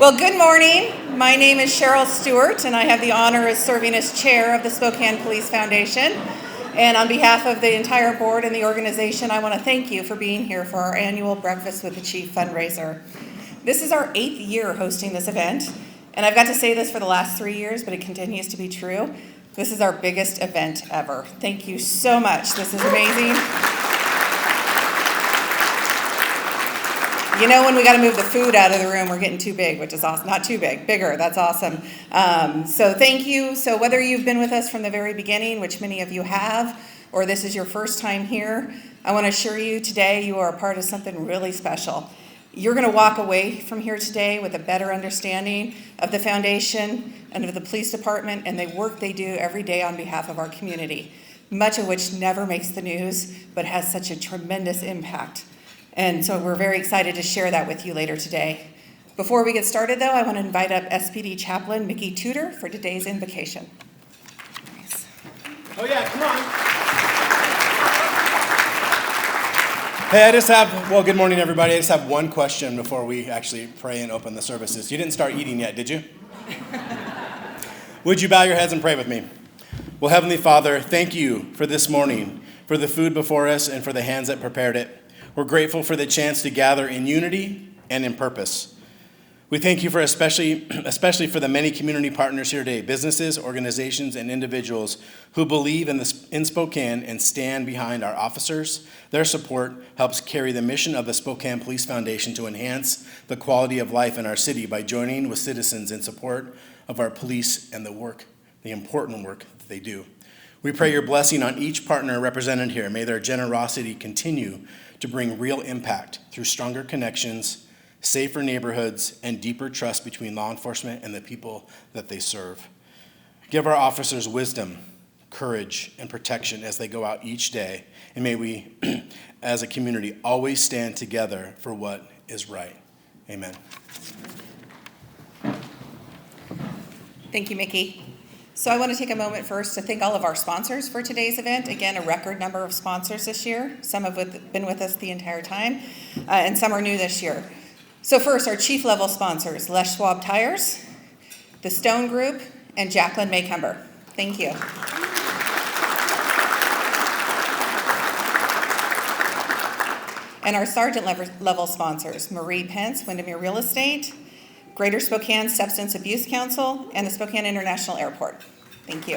Well, good morning. My name is Cheryl Stewart, and I have the honor of serving as chair of the Spokane Police Foundation. And on behalf of the entire board and the organization, I want to thank you for being here for our annual Breakfast with the Chief fundraiser. This is our 8th year hosting this event, and I've got to say this for the last 3 years, but it continues to be true. This is our biggest event ever. Thank you so much. This is amazing. You know, when we got to move the food out of the room, we're getting too big, which is awesome. Not too big, bigger. That's awesome. So thank you. So whether you've been with us from the very beginning, which many of you have, or this is your first time here, I want to assure you today you are a part of something really special. You're going to walk away from here today with a better understanding of the foundation and of the police department and the work they do every day on behalf of our community, much of which never makes the news, but has such a tremendous impact. And so we're very excited to share that with you later today. Before we get started, though, I want to invite up SPD Chaplain Mickey Tudor for today's invocation. Nice. Oh yeah, come on. Hey, good morning, everybody. I just have one question before we actually pray and open the services. You didn't start eating yet, did you? Would you bow your heads and pray with me? Well, Heavenly Father, thank you for this morning, for the food before us and for the hands that prepared it. We're grateful for the chance to gather in unity and in purpose. We thank you for especially for the many community partners here today, businesses, organizations, and individuals who believe in Spokane and stand behind our officers. Their support helps carry the mission of the Spokane Police Foundation to enhance the quality of life in our city by joining with citizens in support of our police and the important work that they do. We pray your blessing on each partner represented here. May their generosity continue to bring real impact through stronger connections, safer neighborhoods, and deeper trust between law enforcement and the people that they serve. Give our officers wisdom, courage, and protection as they go out each day, and may we, as a community, always stand together for what is right. Amen. Thank you, Mickey. So I want to take a moment first to thank all of our sponsors for today's event. Again, a record number of sponsors this year. Some have been with us the entire time, and some are new this year. So first, our chief level sponsors, Les Schwab Tires, the Stone Group, and Jacqueline Maycumber. Thank you. And our sergeant level sponsors, Marie Pence, Windermere Real Estate, Greater Spokane Substance Abuse Council, and the Spokane International Airport. Thank you.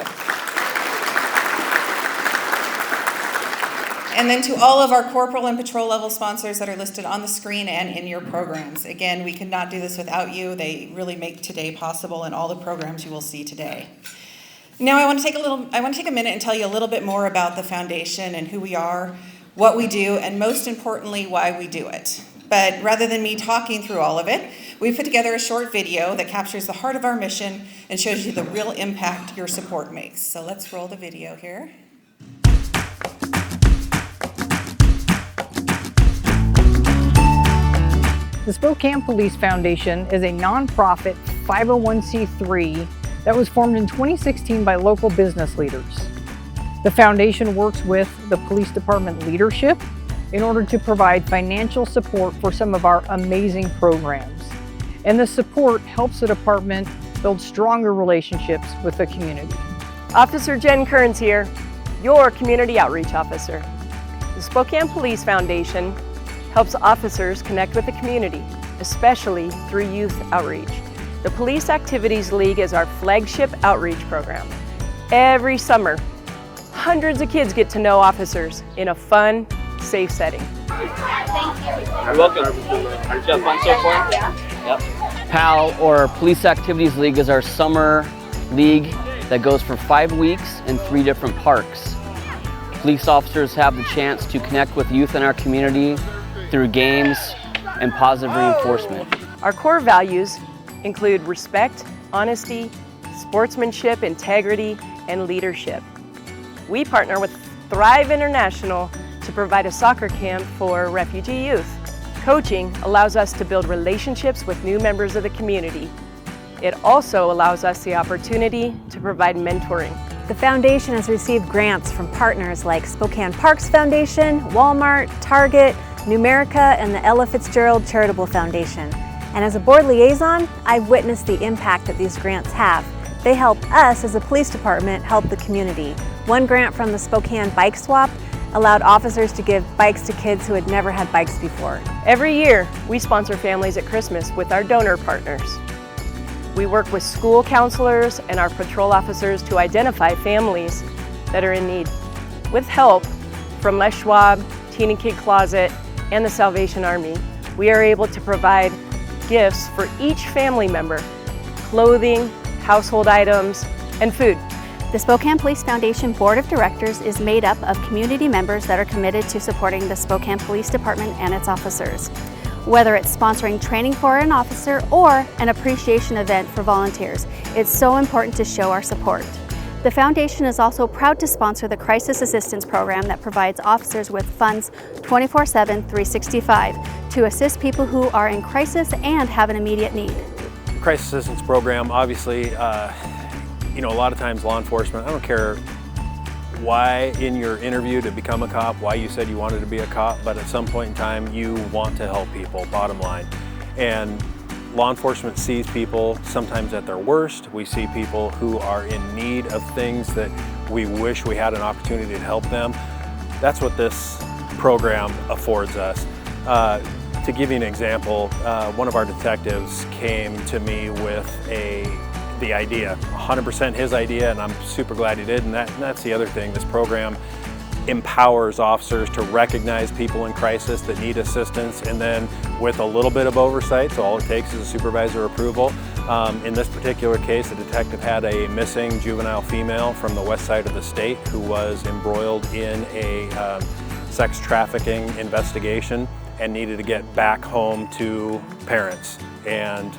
And then to all of our corporal and patrol level sponsors that are listed on the screen and in your programs. Again, we could not do this without you. They really make today possible and all the programs you will see today. Now I want to take a minute and tell you a little bit more about the foundation and who we are, what we do, and most importantly, why we do it. But rather than me talking through all of it, we put together a short video that captures the heart of our mission and shows you the real impact your support makes. So let's roll the video here. The Spokane Police Foundation is a nonprofit 501c3 that was formed in 2016 by local business leaders. The foundation works with the police department leadership in order to provide financial support for some of our amazing programs. And the support helps the department build stronger relationships with the community. Officer Jen Kearns here, your Community Outreach Officer. The Spokane Police Foundation helps officers connect with the community, especially through youth outreach. The Police Activities League is our flagship outreach program. Every summer, hundreds of kids get to know officers in a fun, safe setting. You're welcome. Did you have fun so far? Yeah. Yep. PAL, or Police Activities League, is our summer league that goes for 5 weeks in 3 different parks. Police officers have the chance to connect with youth in our community through games and positive reinforcement. Our core values include respect, honesty, sportsmanship, integrity, and leadership. We partner with Thrive International to provide a soccer camp for refugee youth. Coaching allows us to build relationships with new members of the community. It also allows us the opportunity to provide mentoring. The foundation has received grants from partners like Spokane Parks Foundation, Walmart, Target, Numerica, and the Ella Fitzgerald Charitable Foundation. And as a board liaison, I've witnessed the impact that these grants have. They help us as a police department help the community. One grant from the Spokane Bike Swap allowed officers to give bikes to kids who had never had bikes before. Every year, we sponsor families at Christmas with our donor partners. We work with school counselors and our patrol officers to identify families that are in need. With help from Les Schwab, Teen and Kid Closet, and the Salvation Army, we are able to provide gifts for each family member: clothing, household items, and food. The Spokane Police Foundation Board of Directors is made up of community members that are committed to supporting the Spokane Police Department and its officers. Whether it's sponsoring training for an officer or an appreciation event for volunteers, it's so important to show our support. The foundation is also proud to sponsor the Crisis Assistance Program that provides officers with funds 24/7, 365 to assist people who are in crisis and have an immediate need. The Crisis Assistance Program, obviously, a lot of times law enforcement, I don't care why in your interview to become a cop, why you said you wanted to be a cop, but at some point in time you want to help people, bottom line. And law enforcement sees people sometimes at their worst. We see people who are in need of things that we wish we had an opportunity to help them. That's what this program affords us. To give you an example, one of our detectives came to me with the idea, 100% his idea, and I'm super glad he did. And that's the other thing. This program empowers officers to recognize people in crisis that need assistance, and then with a little bit of oversight, so all it takes is a supervisor approval. In this particular case, the detective had a missing juvenile female from the west side of the state who was embroiled in a sex trafficking investigation and needed to get back home to parents. And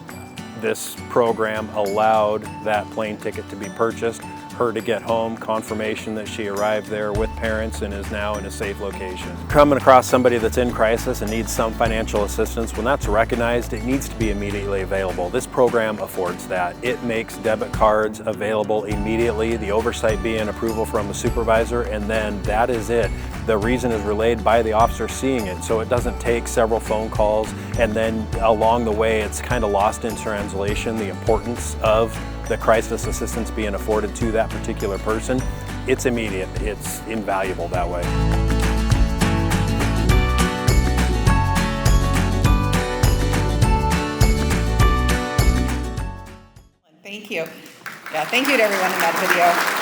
this program allowed that plane ticket to be purchased, her to get home, confirmation that she arrived there with parents and is now in a safe location. Coming across somebody that's in crisis and needs some financial assistance, when that's recognized, it needs to be immediately available. This program affords that. It makes debit cards available immediately, the oversight being approval from the supervisor, and then that is it. The reason is relayed by the officer seeing it, so it doesn't take several phone calls, and then along the way it's kind of lost in translation, the importance of the crisis assistance being afforded to that particular person. It's immediate, it's invaluable that way. Thank you. Yeah, thank you to everyone in that video.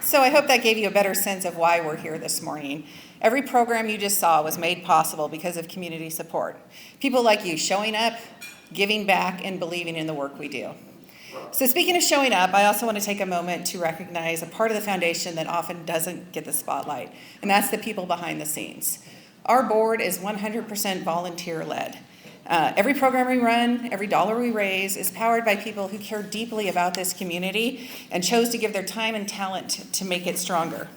So I hope that gave you a better sense of why we're here this morning. Every program you just saw was made possible because of community support. People like you showing up, giving back, and believing in the work we do. So speaking of showing up, I also want to take a moment to recognize a part of the foundation that often doesn't get the spotlight, and that's the people behind the scenes. Our board is 100% volunteer-led. Every program we run, every dollar we raise is powered by people who care deeply about this community and chose to give their time and talent to make it stronger.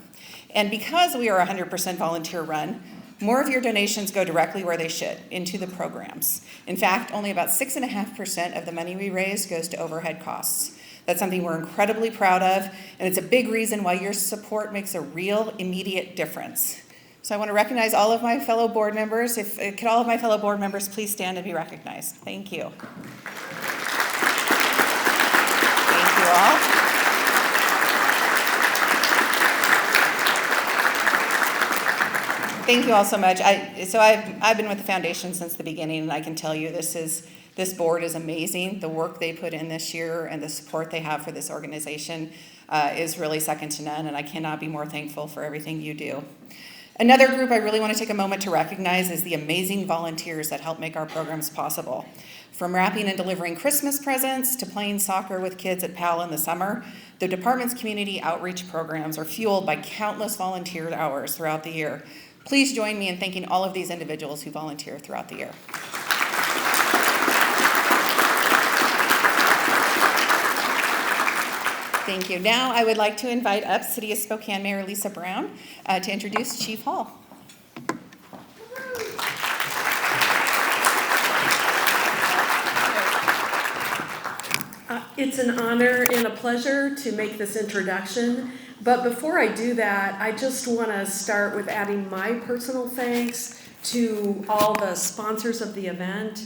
And because we are 100% volunteer run, more of your donations go directly where they should, into the programs. In fact, only about 6.5% of the money we raise goes to overhead costs. That's something we're incredibly proud of, and it's a big reason why your support makes a real immediate difference. So I want to recognize all of my fellow board members. Could all of my fellow board members please stand and be recognized? Thank you. Thank you all. Thank you all so much. I've been with the foundation since the beginning, and I can tell you this board is amazing. The work they put in this year and the support they have for this organization is really second to none, and I cannot be more thankful for everything you do. Another group I really want to take a moment to recognize is the amazing volunteers that help make our programs possible. From wrapping and delivering Christmas presents to playing soccer with kids at PAL in the summer, the department's community outreach programs are fueled by countless volunteer hours throughout the year. Please join me in thanking all of these individuals who volunteer throughout the year. Thank you. Now I would like to invite up City of Spokane Mayor Lisa Brown to introduce Chief Hall. It's an honor and a pleasure to make this introduction, but before I do that, I just want to start with adding my personal thanks to all the sponsors of the event,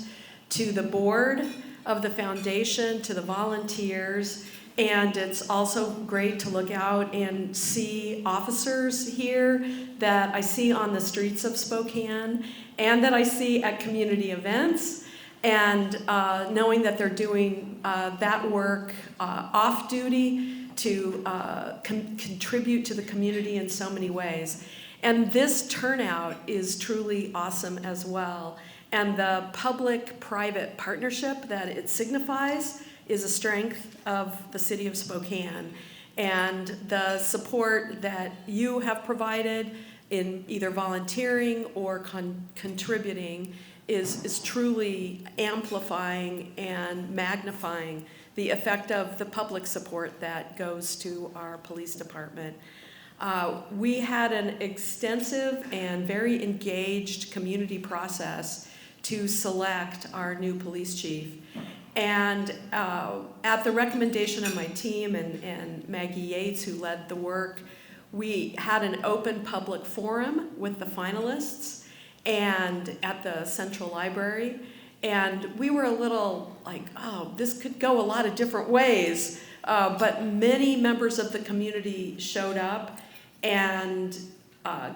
to the board of the foundation, to the volunteers. And it's also great to look out and see officers here that I see on the streets of Spokane and that I see at community events, and knowing that they're doing that work off duty to contribute to the community in so many ways. And this turnout is truly awesome as well. And the public-private partnership that it signifies is a strength of the city of Spokane. And the support that you have provided in either volunteering or contributing is truly amplifying and magnifying the effect of the public support that goes to our police department. We had an extensive and very engaged community process to select our new police chief. And at the recommendation of my team and Maggie Yates, who led the work, we had an open public forum with the finalists and at the Central Library. And we were a little like, oh, this could go a lot of different ways. But many members of the community showed up and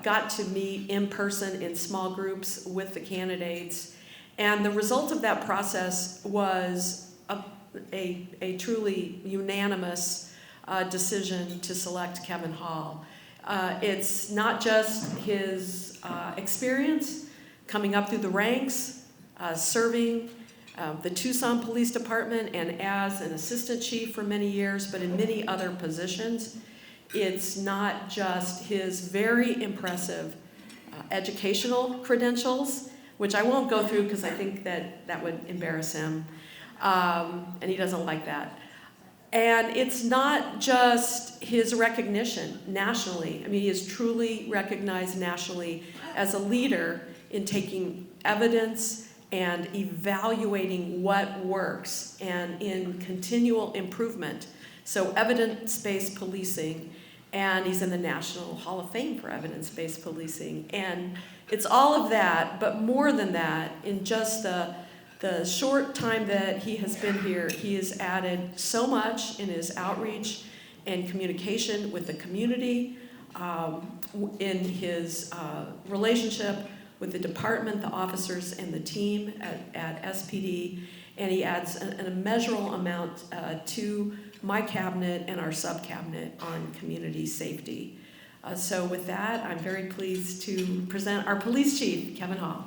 got to meet in person in small groups with the candidates. And the result of that process was a truly unanimous decision to select Kevin Hall. It's not just his experience coming up through the ranks, serving the Tucson Police Department and as an assistant chief for many years, but in many other positions. It's not just his very impressive educational credentials, which I won't go through because I think that would embarrass him, and he doesn't like that. And it's not just his recognition nationally. I mean, he is truly recognized nationally as a leader in taking evidence and evaluating what works and in continual improvement. So evidence-based policing, and he's in the National Hall of Fame for evidence-based policing. And it's all of that, but more than that, in just the short time that he has been here, he has added so much in his outreach and communication with the community, in his relationship with the department, the officers, and the team at SPD, and he adds an immeasurable amount to my cabinet and our sub-cabinet on community safety. So with that, I'm very pleased to present our police chief, Kevin Hall.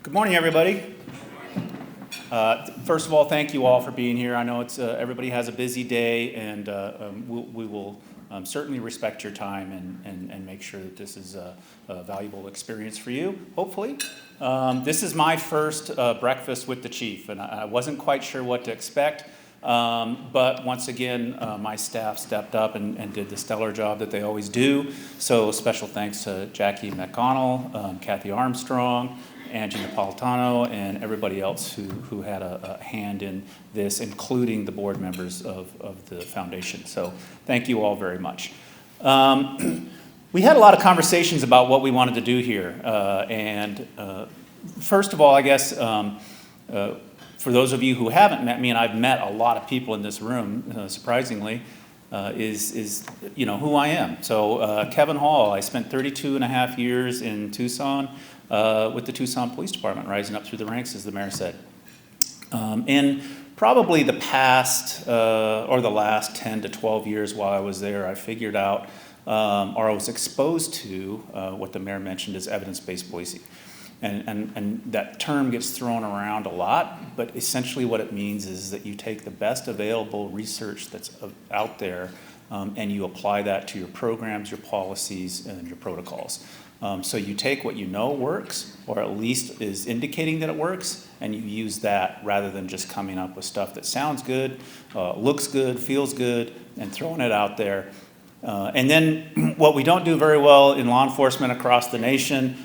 Good morning, everybody. First of all, thank you all for being here. I know it's everybody has a busy day, and we will certainly respect your time and make sure that this is a valuable experience for you, hopefully. This is my first breakfast with the chief, and I wasn't quite sure what to expect, but once again, my staff stepped up and did the stellar job that they always do. So special thanks to Jackie McConnell, Kathy Armstrong, Angie Napolitano, and everybody else who had a hand in this, including the board members of the foundation. So thank you all very much. We had a lot of conversations about what we wanted to do here. And first of all, I guess, for those of you who haven't met me, and I've met a lot of people in this room, surprisingly, is you know who I am. So Kevin Hall, I spent 32 and a half years in Tucson with the Tucson Police Department, rising up through the ranks, as the mayor said. In probably the past or the last 10 to 12 years while I was there, I figured out or I was exposed to what the mayor mentioned as evidence-based policing. And that term gets thrown around a lot, but essentially what it means is that you take the best available research that's out there and you apply that to your programs, your policies, and your protocols. So you take what you know works, or at least is indicating that it works, and you use that rather than just coming up with stuff that sounds good, looks good, feels good, and throwing it out there. And then what we don't do very well in law enforcement across the nation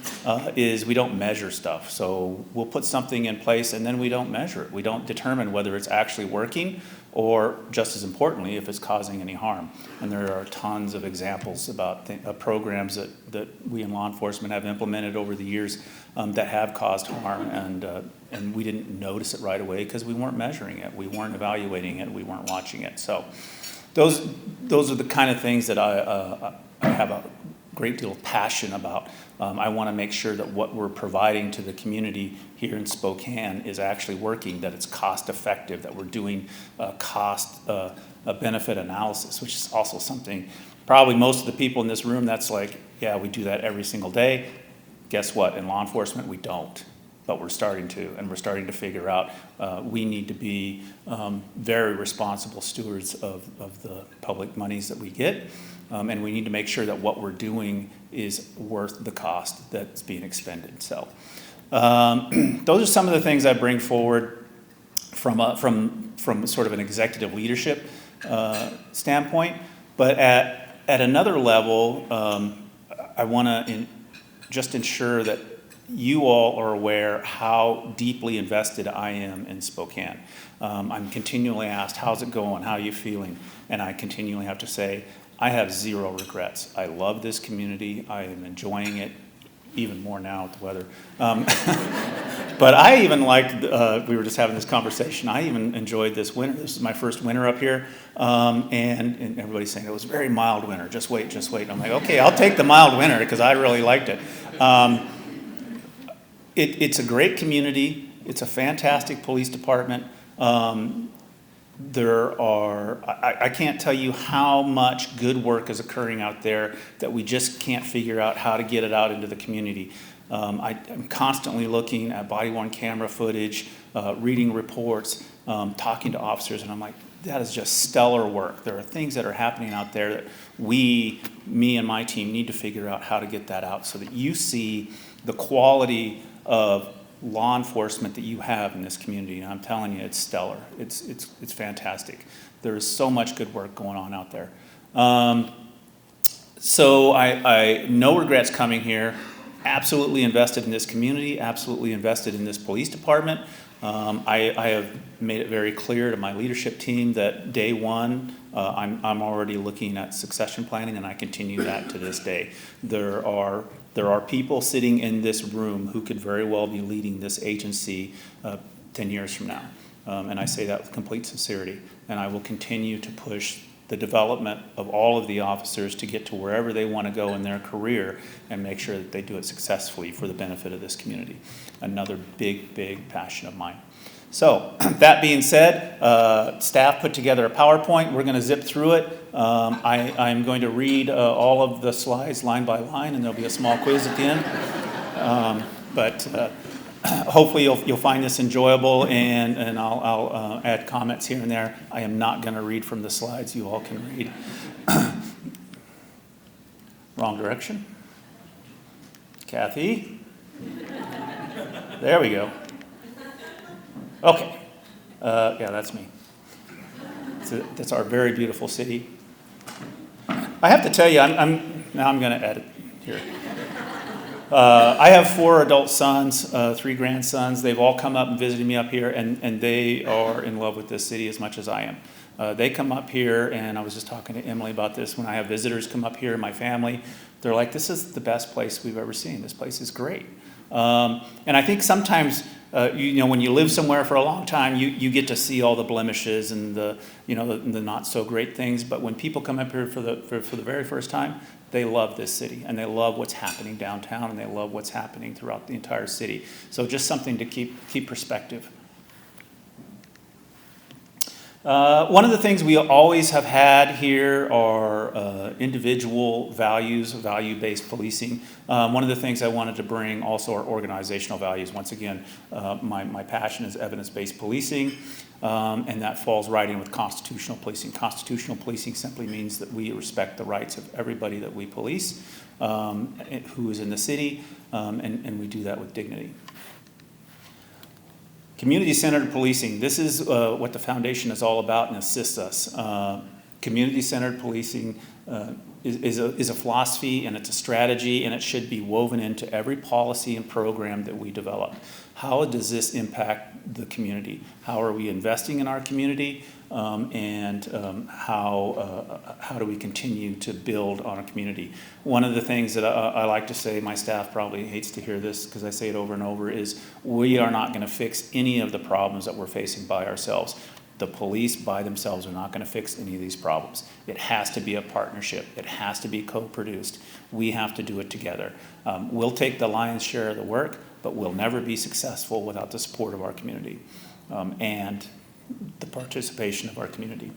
is we don't measure stuff. So we'll put something in place and then we don't measure it. We don't determine whether it's actually working or, just as importantly, if it's causing any harm. And there are tons of examples about programs that we in law enforcement have implemented over the years that have caused harm, and we didn't notice it right away because we weren't measuring it, we weren't evaluating it, we weren't watching it. So those are the kind of things that I have a great deal of passion about. I want to make sure that what we're providing to the community here in Spokane is actually working, that it's cost effective, that we're doing cost benefit analysis, which is also something probably most of the people in this room, that's like, yeah, we do that every single day. Guess what? In law enforcement, we don't. But we're starting to, and we're starting to figure out we need to be very responsible stewards of the public monies that we get, and we need to make sure that what we're doing is worth the cost that's being expended. So those are some of the things I bring forward from sort of an executive leadership standpoint. But at another level, I want to just ensure that you all are aware how deeply invested I am in Spokane. I'm continually asked, how's it going? How are you feeling? And I continually have to say, I have zero regrets. I love this community. I am enjoying it even more now with the weather. But I even liked, we were just having this conversation, I even enjoyed this winter. This is my first winter up here. And everybody's saying it was a very mild winter. Just wait, just wait. And I'm like, okay, I'll take the mild winter because I really liked it. It's a great community. It's a fantastic police department. I can't tell you how much good work is occurring out there that we just can't figure out how to get it out into the community. I'm constantly looking at body-worn camera footage, reading reports, talking to officers, and I'm like, that is just stellar work. There are things that are happening out there that me and my team need to figure out how to get that out so that you see the quality of law enforcement that you have in this community. And I'm telling you, it's stellar. It's fantastic. There is so much good work going on out there. So I no regrets coming here. Absolutely invested in this community, absolutely invested in this police department. I have made it very clear to my leadership team that day one, I'm already looking at succession planning, and I continue that to this day. There are people sitting in this room who could very well be leading this agency 10 years from now. And I say that with complete sincerity. And I will continue to push the development of all of the officers to get to wherever they want to go in their career and make sure that they do it successfully for the benefit of this community. Another big, big passion of mine. So that being said, staff put together a PowerPoint. We're going to zip through it. I'm going to read all of the slides line by line, and there'll be a small quiz at the end. But hopefully you'll find this enjoyable, and I'll add comments here and there. I am not going to read from the slides. You all can read. Wrong direction. Kathy. There we go. Okay. Yeah, that's me. That's our very beautiful city. I have to tell you, I'm going to edit here. I have 4 adult sons, 3 grandsons. They've all come up and visited me up here, and they are in love with this city as much as I am. They come up here, and I was just talking to Emily about this. When I have visitors come up here, my family, they're like, this is the best place we've ever seen. This place is great. And I think sometimes, when you live somewhere for a long time, you get to see all the blemishes and the not so great things. But when people come up here for the very first time, they love this city, and they love what's happening downtown, and they love what's happening throughout the entire city. So just something to keep perspective. One of the things we always have had here are individual values, value-based policing. One of the things I wanted to bring also are organizational values. Once again, my passion is evidence-based policing, and that falls right in with constitutional policing. Constitutional policing simply means that we respect the rights of everybody that we police, who is in the city, and we do that with dignity. Community-centered policing. This is what the foundation is all about and assists us. Community-centered policing is a philosophy, and it's a strategy, and it should be woven into every policy and program that we develop. How does this impact the community? How are we investing in our community? How do we continue to build on a community? One of the things that I like to say, my staff probably hates to hear this because I say it over and over, is we are not going to fix any of the problems that we're facing by ourselves. The police by themselves are not going to fix any of these problems. It has to be a partnership. It has to be co-produced. We have to do it together. We'll take the lion's share of the work, but we'll never be successful without the support of our community and the participation of our community.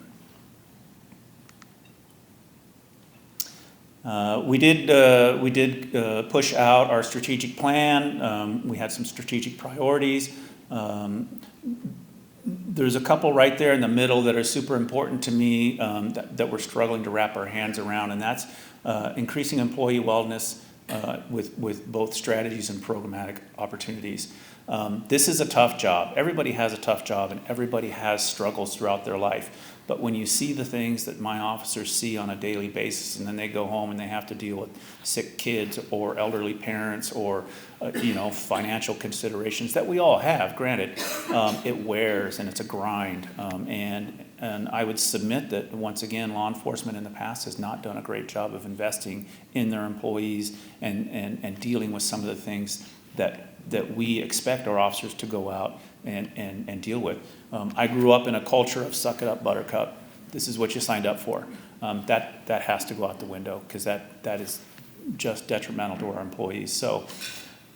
We did push out our strategic plan. We had some strategic priorities. There's a couple right there in the middle that are super important to me that we're struggling to wrap our hands around, and that's increasing employee wellness with both strategies and programmatic opportunities. This is a tough job. Everybody has a tough job, and everybody has struggles throughout their life. But when you see the things that my officers see on a daily basis, and then they go home and they have to deal with sick kids or elderly parents or financial considerations that we all have, granted, it wears and it's a grind. And I would submit that, once again, law enforcement in the past has not done a great job of investing in their employees and dealing with some of the things that we expect our officers to go out and deal with. I grew up in a culture of suck it up, buttercup. This is what you signed up for. That has to go out the window, because that is just detrimental to our employees. So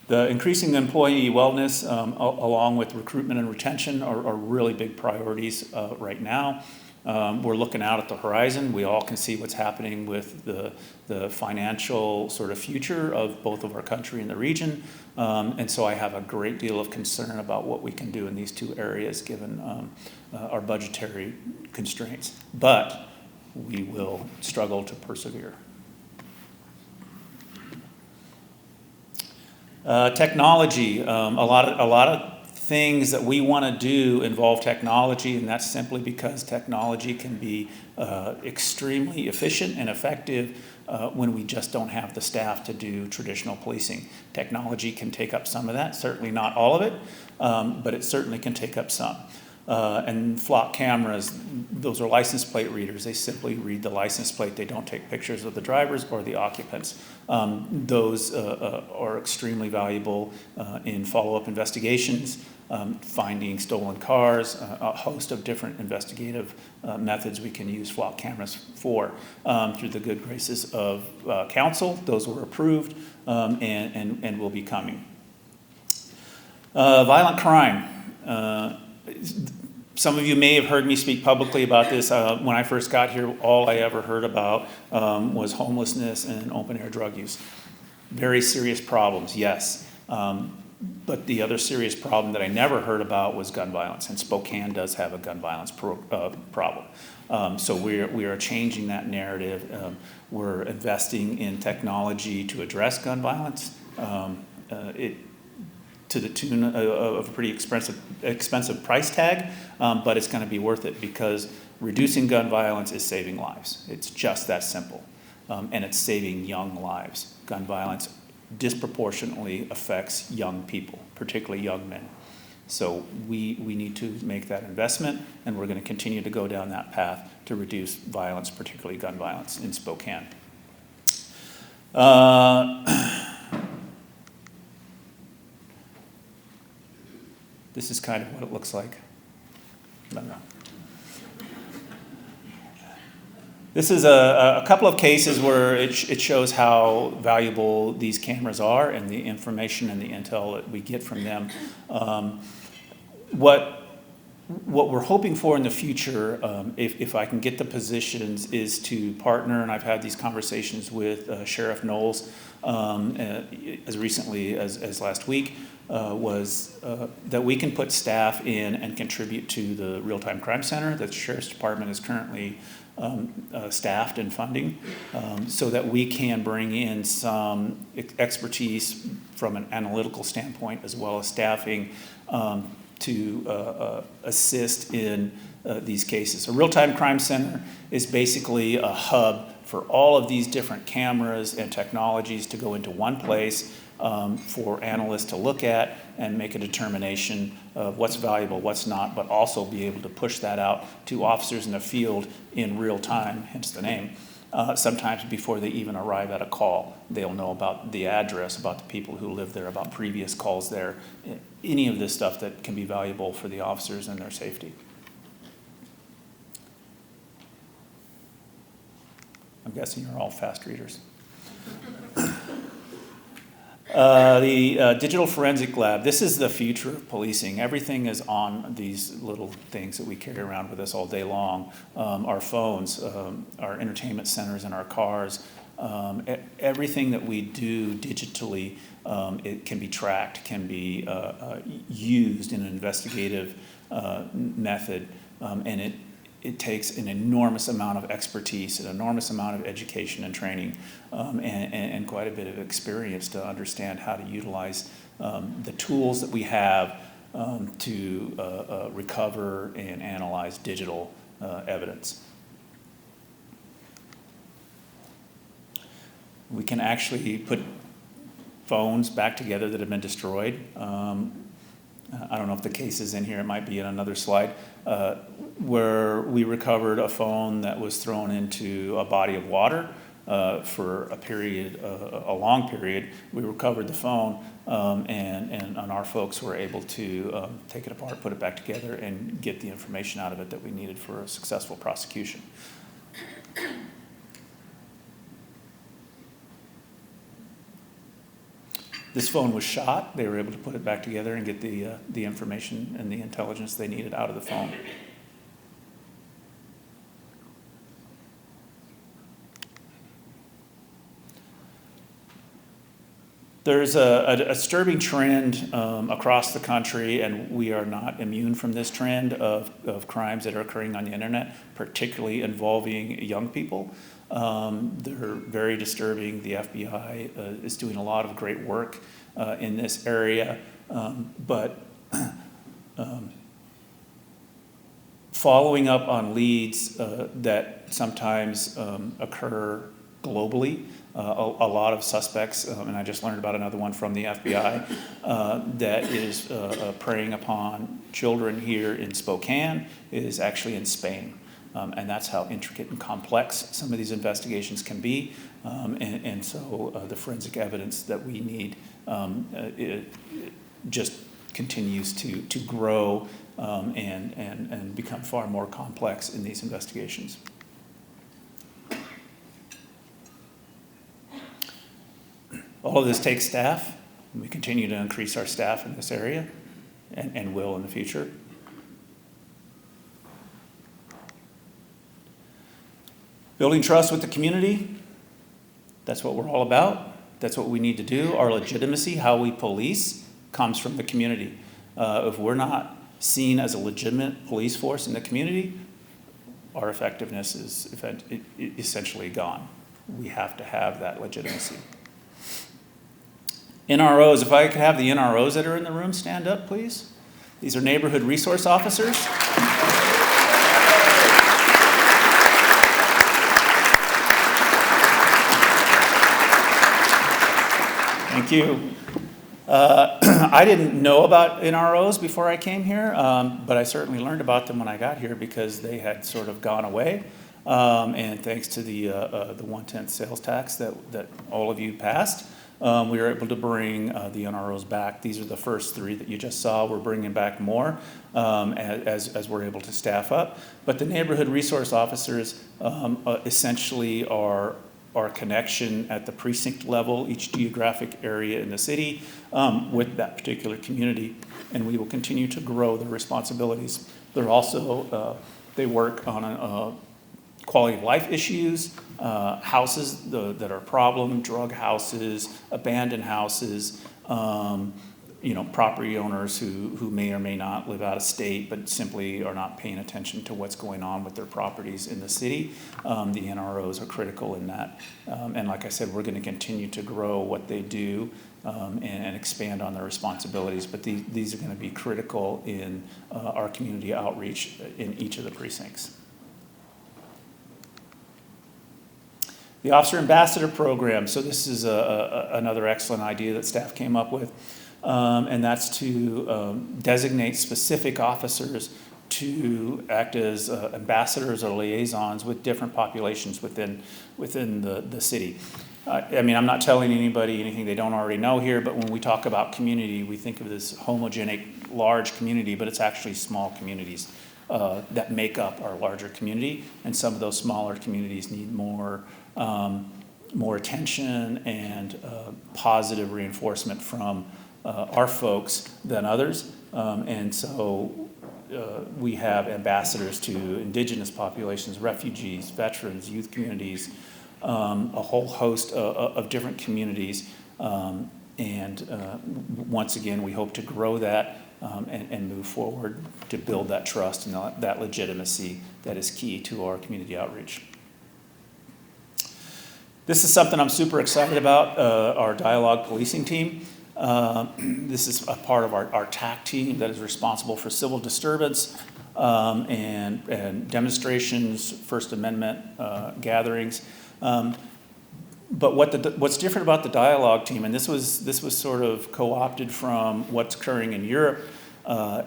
the increasing employee wellness along with recruitment and retention are really big priorities right now. We're looking out at the horizon. We all can see what's happening with the financial sort of future of both of our country and the region. And so I have a great deal of concern about what we can do in these two areas given our budgetary constraints. But we will struggle to persevere. Technology, a lot of things that we want to do involve technology, and that's simply because technology can be extremely efficient and effective when we just don't have the staff to do traditional policing. Technology can take up some of that, certainly not all of it, but it certainly can take up some. And flock cameras, those are license plate readers. They simply read the license plate. They don't take pictures of the drivers or the occupants. Those are extremely valuable in follow-up investigations, finding stolen cars, a host of different investigative methods we can use flock cameras for. Through the good graces of council, those were approved and will be coming. Violent crime. Some of you may have heard me speak publicly about this. When I first got here, all I ever heard about was homelessness and open-air drug use. Very serious problems, yes. But the other serious problem that I never heard about was gun violence, and Spokane does have a gun violence problem. So we are changing that narrative. We're investing in technology to address gun violence. To the tune of a pretty expensive price tag, but it's going to be worth it, because reducing gun violence is saving lives. It's just that simple, and it's saving young lives. Gun violence disproportionately affects young people, particularly young men. So we need to make that investment, and we're going to continue to go down that path to reduce violence, particularly gun violence in Spokane. This is kind of what it looks like. This is a couple of cases where it shows how valuable these cameras are and the information and the intel that we get from them. What we're hoping for in the future, if I can get the positions, is to partner, and I've had these conversations with Sheriff Knowles as recently as last week, was that we can put staff in and contribute to the Real-Time Crime Center that the Sheriff's Department is currently staffed and funding, so that we can bring in some expertise from an analytical standpoint, as well as staffing to assist in these cases. A Real-Time Crime Center is basically a hub for for all of these different cameras and technologies to go into one place for analysts to look at and make a determination of what's valuable, what's not, but also be able to push that out to officers in the field in real time, hence the name. Sometimes before they even arrive at a call, they'll know about the address, about the people who live there, about previous calls there, any of this stuff that can be valuable for the officers and their safety. I'm guessing you're all fast readers. The digital forensic lab, this is the future of policing. Everything is on these little things that we carry around with us all day long. Our phones, our entertainment centers in our cars, everything that we do digitally, it can be tracked, can be used in an investigative method, and it takes an enormous amount of expertise, an enormous amount of education and training, and quite a bit of experience to understand how to utilize the tools that we have to recover and analyze digital evidence. We can actually put phones back together that have been destroyed. I don't know if the case is in here, it might be in another slide, where we recovered a phone that was thrown into a body of water for a period, a long period. We recovered the phone, and our folks were able to take it apart, put it back together, and get the information out of it that we needed for a successful prosecution. This phone was shot. They were able to put it back together and get the information and the intelligence they needed out of the phone. There's a disturbing trend across the country, and we are not immune from this trend of crimes that are occurring on the internet, particularly involving young people. They're very disturbing. The FBI is doing a lot of great work in this area, but following up on leads that sometimes occur globally. A lot of suspects, and I just learned about another one from the FBI, that is preying upon children here in Spokane, is actually in Spain. And that's how intricate and complex some of these investigations can be. And so the forensic evidence that we need it just continues to grow and become far more complex in these investigations. All of this takes staff. We continue to increase our staff in this area and will in the future. Building trust with the community, that's what we're all about. That's what we need to do. Our legitimacy, how we police, comes from the community. If we're not seen as a legitimate police force in the community, our effectiveness is essentially gone. We have to have that legitimacy. NROs, if I could have the NROs that are in the room stand up, please. These are neighborhood resource officers. Thank you. I didn't know about NROs before I came here, but I certainly learned about them when I got here because they had sort of gone away. And thanks to the 1/10 sales tax that all of you passed, we were able to bring the NROs back. These are the first 3 that you just saw. We're bringing back more as we're able to staff up. But the neighborhood resource officers essentially are our connection at the precinct level, each geographic area in the city with that particular community. And we will continue to grow their responsibilities. They're also, they work on quality of life issues, houses that are problem, drug houses, abandoned houses, property owners who may or may not live out of state but simply are not paying attention to what's going on with their properties in the city. The NROs are critical in that. And like I said, we're going to continue to grow what they do and expand on their responsibilities. But these are going to be critical in our community outreach in each of the precincts. The Officer Ambassador Program, so this is another excellent idea that staff came up with, and that's to designate specific officers to act as ambassadors or liaisons with different populations within the city. I mean, I'm not telling anybody anything they don't already know here, but when we talk about community, we think of this homogenic, large community, but it's actually small communities that make up our larger community, and some of those smaller communities need more attention and positive reinforcement from our folks than others, and so we have ambassadors to indigenous populations, refugees, veterans, youth communities, a whole host of different communities. Once again, we hope to grow that and move forward to build that trust and that legitimacy that is key to our community outreach. This is something I'm super excited about, our dialogue policing team. This is a part of our TAC team that is responsible for civil disturbance and demonstrations, First Amendment gatherings. But what's different about the dialogue team, and this was sort of co-opted from what's occurring in Europe,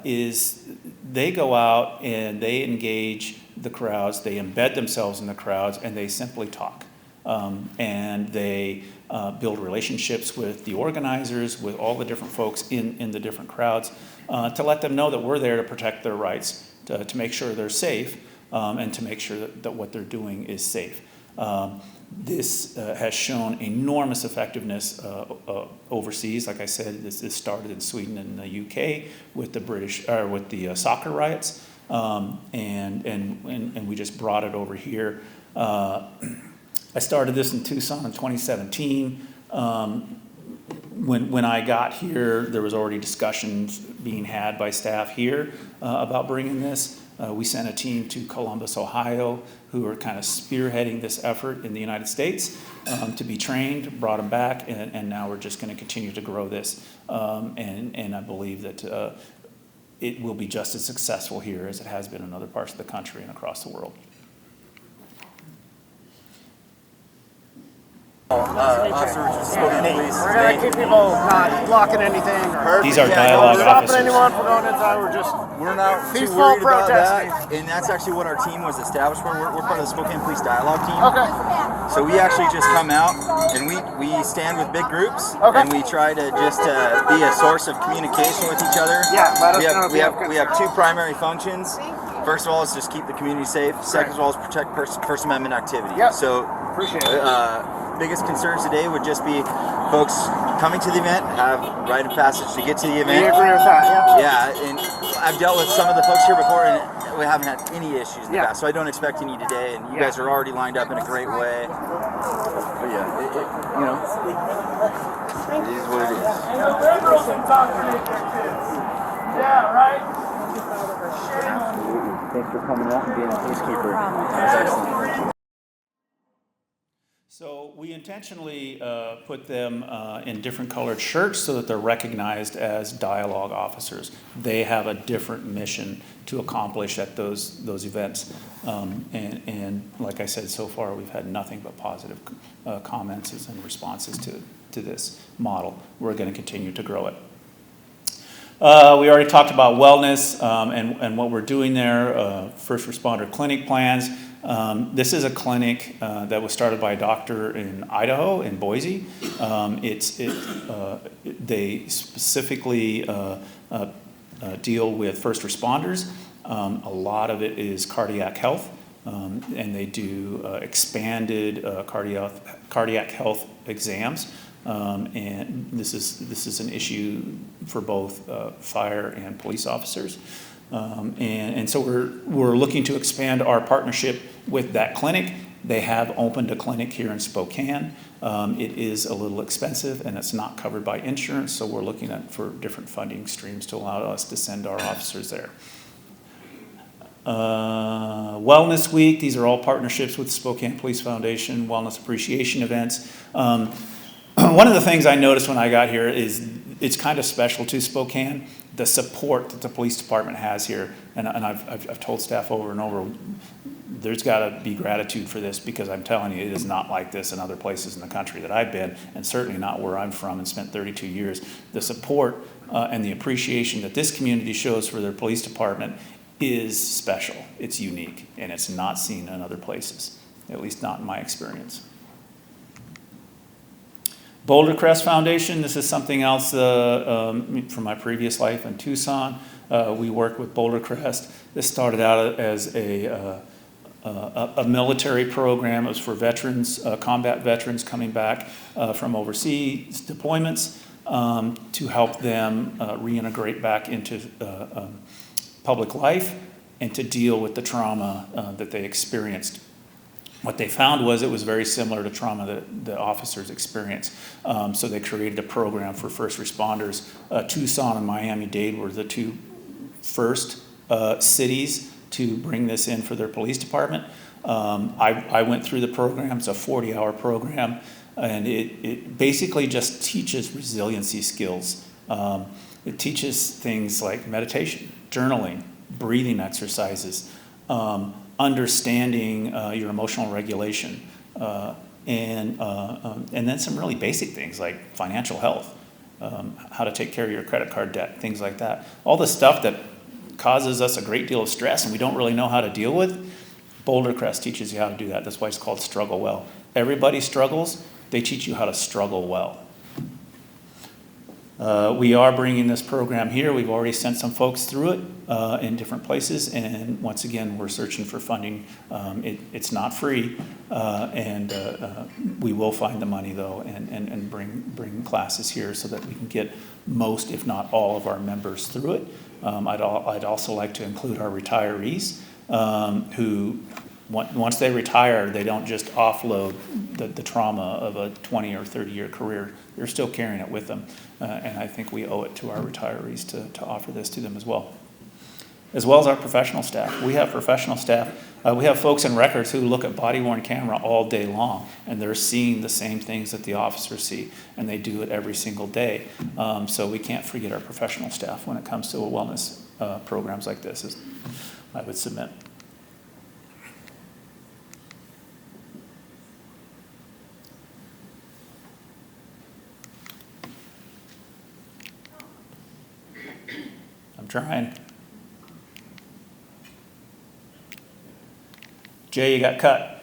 is they go out and they engage the crowds, they embed themselves in the crowds, and they simply talk. And they build relationships with the organizers, with all the different folks in the different crowds, to let them know that we're there to protect their rights, to make sure they're safe, and to make sure that what they're doing is safe. This has shown enormous effectiveness overseas. Like I said, this started in Sweden and the UK with the soccer riots, and we just brought it over here. I started this in Tucson in 2017. When I got here, there was already discussions being had by staff here about bringing this. We sent a team to Columbus, Ohio, who are kind of spearheading this effort in the United States to be trained, brought them back, and now we're just going to continue to grow this. And I believe that it will be just as successful here as it has been in other parts of the country and across the world. Officers, Spokane Police. We're gonna keep people not blocking anything. These are dialogue officers. Stopping anyone from going inside. We're not too worried about that, and that's actually what our team was established for. We're part of the Spokane Police Dialogue team. Okay. So we actually just come out and we stand with big groups, and we try to just be a source of communication with each other. Yeah, we have two primary functions. First of all, is just keep the community safe. Second of all, is protect First Amendment activity. Yep. So appreciate it. Biggest concerns today would just be folks coming to the event, have rite of passage to get to the event. We agree with that, yeah. Yeah, and I've dealt with some of the folks here before, and we haven't had any issues in the past, so I don't expect any today, and you guys are already lined up in a great way. But yeah, it is what it is. Yeah, right? Absolutely. Thanks for coming out and being a peacekeeper. That was excellent. So we intentionally put them in different colored shirts so that they're recognized as dialogue officers. They have a different mission to accomplish at those events. And like I said, so far we've had nothing but positive comments and responses to this model. We're going to continue to grow it. We already talked about wellness and what we're doing there, first responder clinic plans. This is a clinic that was started by a doctor in Idaho, in Boise. They specifically deal with first responders. A lot of it is cardiac health, and they do expanded cardiac health exams. And this is an issue for both fire and police officers. And so we're looking to expand our partnership with that clinic. They have opened a clinic here in Spokane. It is a little expensive and it's not covered by insurance, so we're looking for different funding streams to allow us to send our officers there. Wellness Week, these are all partnerships with Spokane Police Foundation, wellness appreciation events. One of the things I noticed when I got here is it's kind of special to Spokane, the support that the police department has here. And I've told staff over and over, there's got to be gratitude for this, because I'm telling you, it is not like this in other places in the country that I've been, and certainly not where I'm from and spent 32 years. The support and the appreciation that this community shows for their police department is special. It's unique, and it's not seen in other places, at least not in my experience. Boulder Crest Foundation, this is something else from my previous life in Tucson. We worked with Boulder Crest. This started out as a military program. It was for veterans, combat veterans coming back from overseas deployments, to help them reintegrate back into public life and to deal with the trauma that they experienced. What they found was it was very similar to trauma that the officers experience. So they created a program for first responders. Tucson and Miami-Dade were the two first cities to bring this in for their police department. I went through the program. It's a 40-hour program, and it basically just teaches resiliency skills. It teaches things like meditation, journaling, breathing exercises, understanding your emotional regulation, and then some really basic things like financial health, how to take care of your credit card debt, things like that. All the stuff that causes us a great deal of stress and we don't really know how to deal with, Boulder Crest teaches you how to do that. That's why it's called Struggle Well. Everybody struggles. They teach you how to struggle well. We are bringing this program here. We've already sent some folks through it in different places, and once again, we're searching for funding. It's not free, and we will find the money though, and bring classes here so that we can get most, if not all, of our members through it. I'd also like to include our retirees who, once they retire, they don't just offload the trauma of a 20 or 30-year career. They're still carrying it with them. And I think we owe it to our retirees to offer this to them as well as our professional staff. We have professional staff. We have folks in records who look at body-worn camera all day long, and they're seeing the same things that the officers see, and they do it every single day. So we can't forget our professional staff when it comes to wellness programs like this, as I would submit. I'm trying. Jay, you got cut.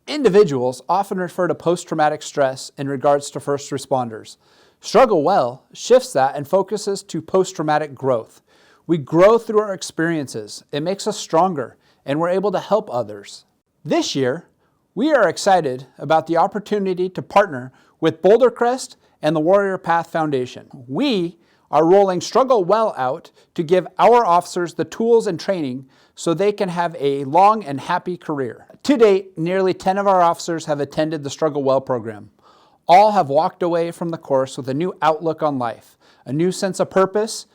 Individuals often refer to post-traumatic stress in regards to first responders. Struggle Well shifts that and focuses to post-traumatic growth. We grow through our experiences. It makes us stronger, and we're able to help others. This year, we are excited about the opportunity to partner with Boulder Crest and the Warrior Path Foundation. We are rolling Struggle Well out to give our officers the tools and training so they can have a long and happy career. To date, nearly 10 of our officers have attended the Struggle Well program. All have walked away from the course with a new outlook on life, a new sense of purpose,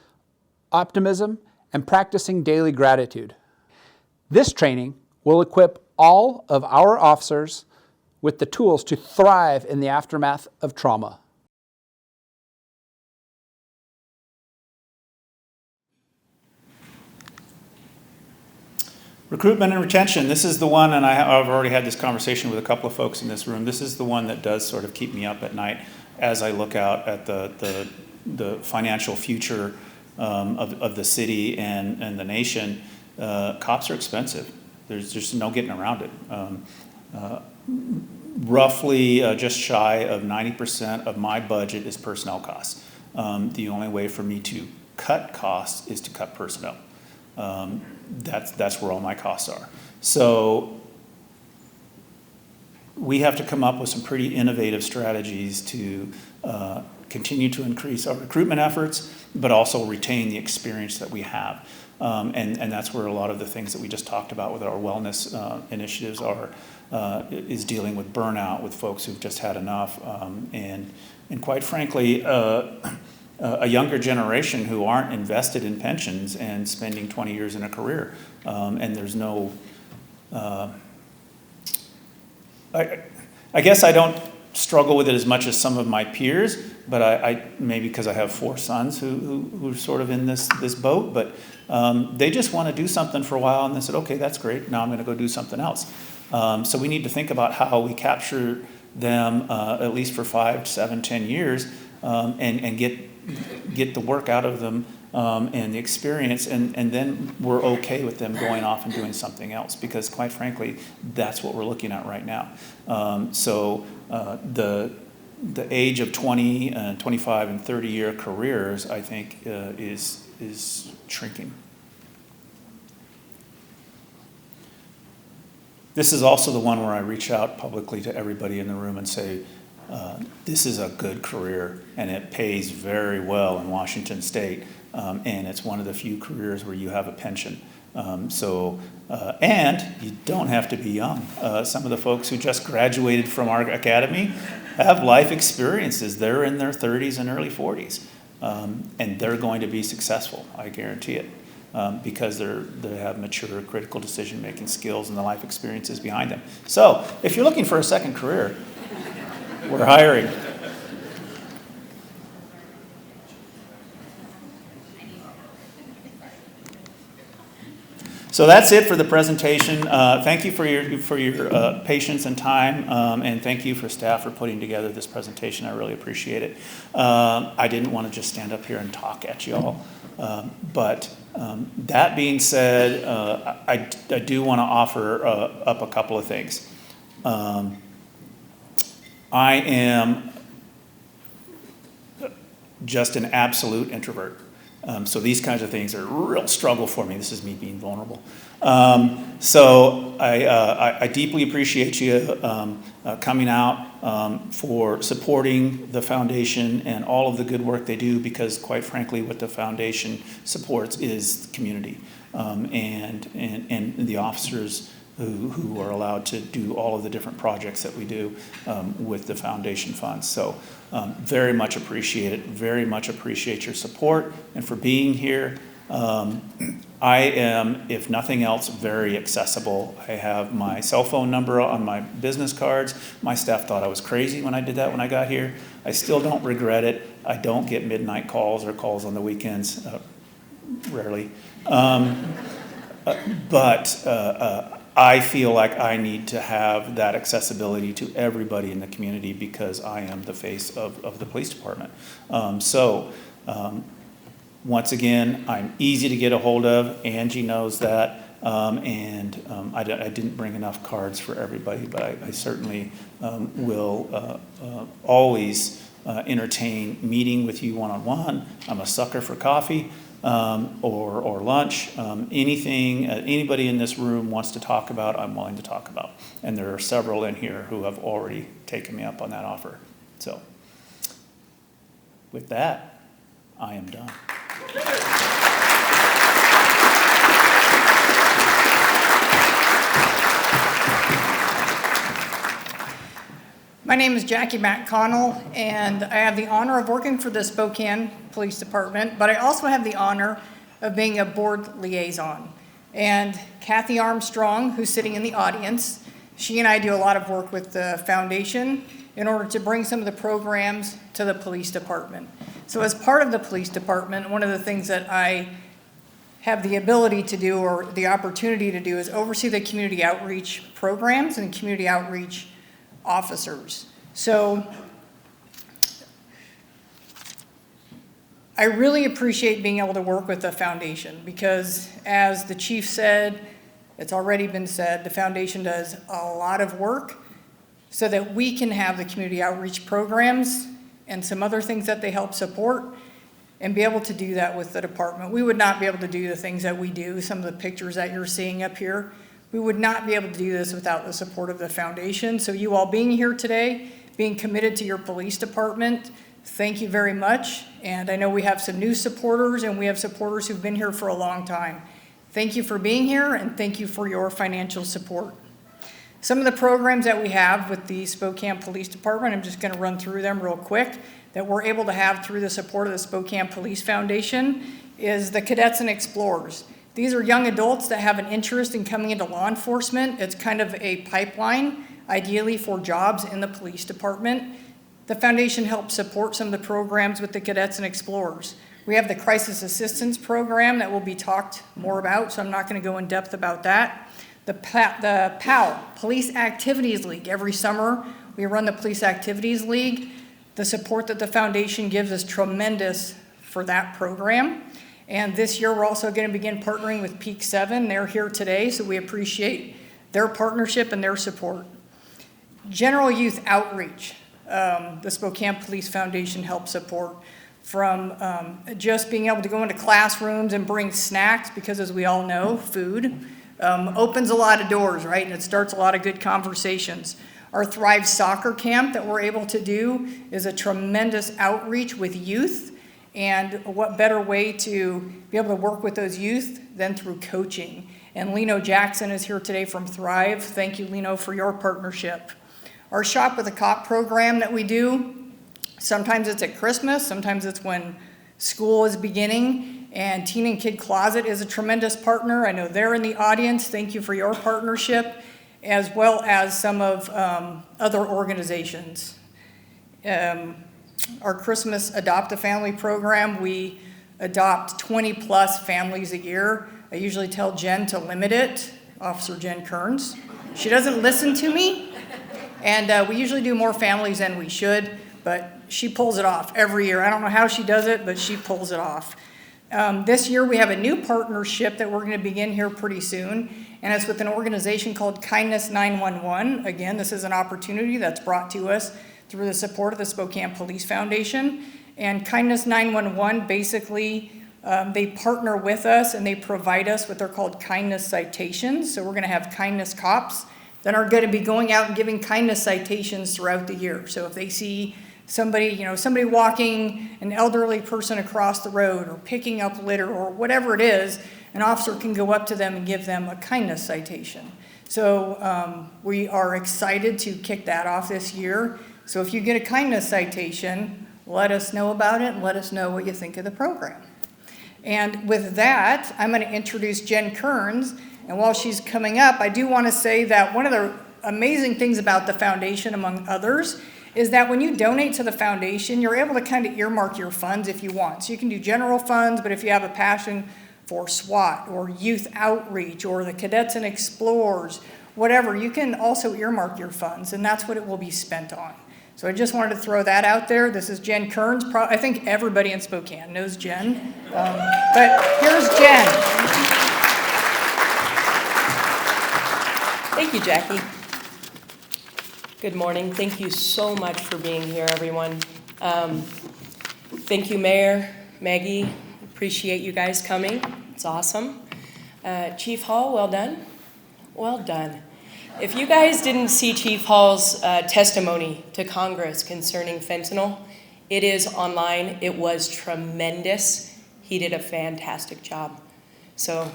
optimism, and practicing daily gratitude. This training will equip all of our officers with the tools to thrive in the aftermath of trauma. Recruitment and retention, this is the one, and I've already had this conversation with a couple of folks in this room. This is the one that does sort of keep me up at night as I look out at the financial future of the city and the nation. Cops are expensive. There's just no getting around it. Roughly just shy of 90% of my budget is personnel costs. The only way for me to cut costs is to cut personnel. That's where all my costs are. So we have to come up with some pretty innovative strategies to continue to increase our recruitment efforts, but also retain the experience that we have. And that's where a lot of the things that we just talked about with our wellness initiatives is dealing with burnout, with folks who've just had enough, and quite frankly, a younger generation who aren't invested in pensions and spending 20 years in a career. And there's no, I guess I don't struggle with it as much as some of my peers, but I maybe because I have 4 sons who are sort of in this boat, but they just want to do something for a while, and they said, okay, that's great, now I'm going to go do something else. So we need to think about how we capture them at least for 5, 7, 10 years, and get the work out of them and the experience, and then we're okay with them going off and doing something else, because quite frankly, that's what we're looking at right now. The age of 20, 25, and 30-year careers, I think, is shrinking. This is also the one where I reach out publicly to everybody in the room and say, this is a good career, and it pays very well in Washington State, and it's one of the few careers where you have a pension. And you don't have to be young. Some of the folks who just graduated from our academy have life experiences. They're in their 30s and early 40s, and they're going to be successful, I guarantee it, because they have mature critical decision-making skills and the life experiences behind them. So if you're looking for a second career, we're hiring. So that's it for the presentation. Thank you for your patience and time, and thank you for staff for putting together this presentation. I really appreciate it. I didn't want to just stand up here and talk at you all, but that being said, I do want to offer up a couple of things. I am just an absolute introvert. So these kinds of things are a real struggle for me. This is me being vulnerable. So I deeply appreciate you coming out for supporting the foundation and all of the good work they do, because quite frankly, what the foundation supports is community, and the officers who are allowed to do all of the different projects that we do with the foundation funds. So very much appreciate it, very much appreciate your support and for being here. I am, if nothing else, very accessible. I have my cell phone number on my business cards. My staff thought I was crazy when I did that when I got here. I still don't regret it. I don't get midnight calls or calls on the weekends, rarely. But I feel like I need to have that accessibility to everybody in the community, because I am the face of the police department. Once again, I'm easy to get a hold of. Angie knows that. I didn't bring enough cards for everybody, but I certainly will always entertain meeting with you one-on-one. I'm a sucker for coffee. Or lunch, anything anybody in this room wants to talk about, I'm willing to talk about. And there are several in here who have already taken me up on that offer. So with that, I am done. My name is Jackie McConnell, and I have the honor of working for the Spokane Police Department, but I also have the honor of being a board liaison. And Kathy Armstrong, who's sitting in the audience, she and I do a lot of work with the foundation in order to bring some of the programs to the police department. So as part of the police department, one of the things that I have the ability to do, or the opportunity to do, is oversee the community outreach programs and community outreach officers. So I really appreciate being able to work with the foundation, because as the chief said, it's already been said, the foundation does a lot of work so that we can have the community outreach programs and some other things that they help support, and be able to do that with the department. We would not be able to do the things that we do, some of the pictures that you're seeing up here. We would not be able to do this without the support of the foundation. So you all being here today, being committed to your police department, thank you very much. And I know we have some new supporters, and we have supporters who've been here for a long time. Thank you for being here, and thank you for your financial support. Some of the programs that we have with the Spokane Police Department, I'm just going to run through them real quick, that we're able to have through the support of the Spokane Police Foundation, is the Cadets and Explorers. These are young adults that have an interest in coming into law enforcement. It's kind of a pipeline ideally for jobs in the police department. The foundation helps support some of the programs with the cadets and explorers. We have the crisis assistance program that will be talked more about, so I'm not going to go in depth about that. The PAL, Police Activities League. Every summer we run the Police Activities League. The support that the foundation gives is tremendous for that program. And this year we're also going to begin partnering with Peak 7. They're here today, so we appreciate their partnership and their support. General Youth Outreach. The Spokane Police Foundation helps support from just being able to go into classrooms and bring snacks, because as we all know, food opens a lot of doors, right? And it starts a lot of good conversations. Our Thrive Soccer Camp that we're able to do is a tremendous outreach with youth. And what better way to be able to work with those youth than through coaching. And Lino Jackson is here today from Thrive. Thank you, Lino, for your partnership. Our Shop with a Cop program that we do, sometimes it's at Christmas, sometimes it's when school is beginning, and Teen and Kid Closet is a tremendous partner. I know they're in the audience. Thank you for your partnership, as well as some of other organizations. Our Christmas Adopt a Family program, we adopt 20 plus families a year. I usually tell Jen to limit it, Officer Jen Kearns. She doesn't listen to me. And we usually do more families than we should, but she pulls it off every year. I don't know how she does it, but she pulls it off. This year we have a new partnership that we're going to begin here pretty soon, and it's with an organization called Kindness 911. Again, this is an opportunity that's brought to us through the support of the Spokane Police Foundation. And Kindness 911, basically, they partner with us and they provide us what they're called kindness citations. So we're going to have kindness cops that are going to be going out and giving kindness citations throughout the year. So if they see somebody, somebody walking an elderly person across the road or picking up litter or whatever it is, an officer can go up to them and give them a kindness citation. So we are excited to kick that off this year. So if you get a kindness citation, let us know about it and let us know what you think of the program. And with that, I'm going to introduce Jen Kearns. And while she's coming up, I do want to say that one of the amazing things about the foundation, among others, is that when you donate to the foundation, you're able to kind of earmark your funds if you want. So you can do general funds, but if you have a passion for SWAT or youth outreach or the cadets and explorers, whatever, you can also earmark your funds, and that's what it will be spent on. So I just wanted to throw that out there. This is Jen Kearns. I think everybody in Spokane knows Jen. But here's Jen. Thank you, Jackie. Good morning. Thank you so much for being here, everyone. Thank you, Mayor, Maggie. Appreciate you guys coming. It's awesome. Chief Hall, well done. Well done. If you guys didn't see Chief Hall's testimony to Congress concerning fentanyl, it is online. It was tremendous. He did a fantastic job. So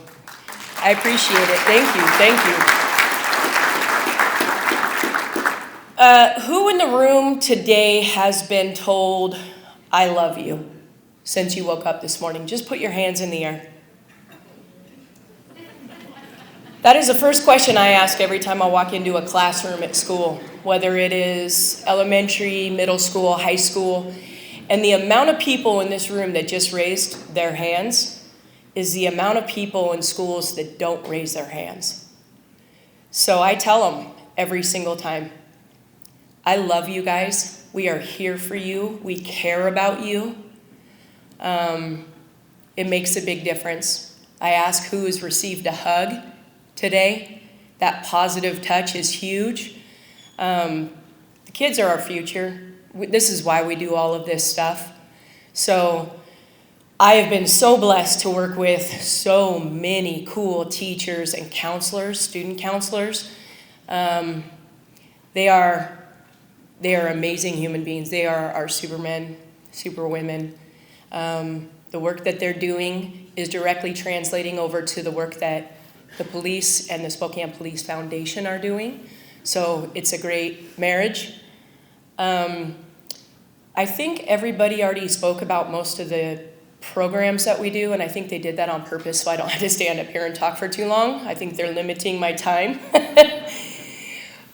I appreciate it. Thank you. Thank you. Who in the room today has been told, I love you, since you woke up this morning? Just put your hands in the air. That is the first question I ask every time I walk into a classroom at school, whether it is elementary, middle school, high school. And the amount of people in this room that just raised their hands is the amount of people in schools that don't raise their hands. So I tell them every single time, I love you guys. We are here for you. We care about you. It makes a big difference. I ask who has received a hug today. That positive touch is huge. The kids are our future. This is why we do all of this stuff. So I have been so blessed to work with so many cool teachers and counselors, student counselors. They are amazing human beings. They are our supermen, superwomen. The work that they're doing is directly translating over to the work that the police and the Spokane Police Foundation are doing. So it's a great marriage. I think everybody already spoke about most of the programs that we do, and I think they did that on purpose so I don't have to stand up here and talk for too long. I think they're limiting my time.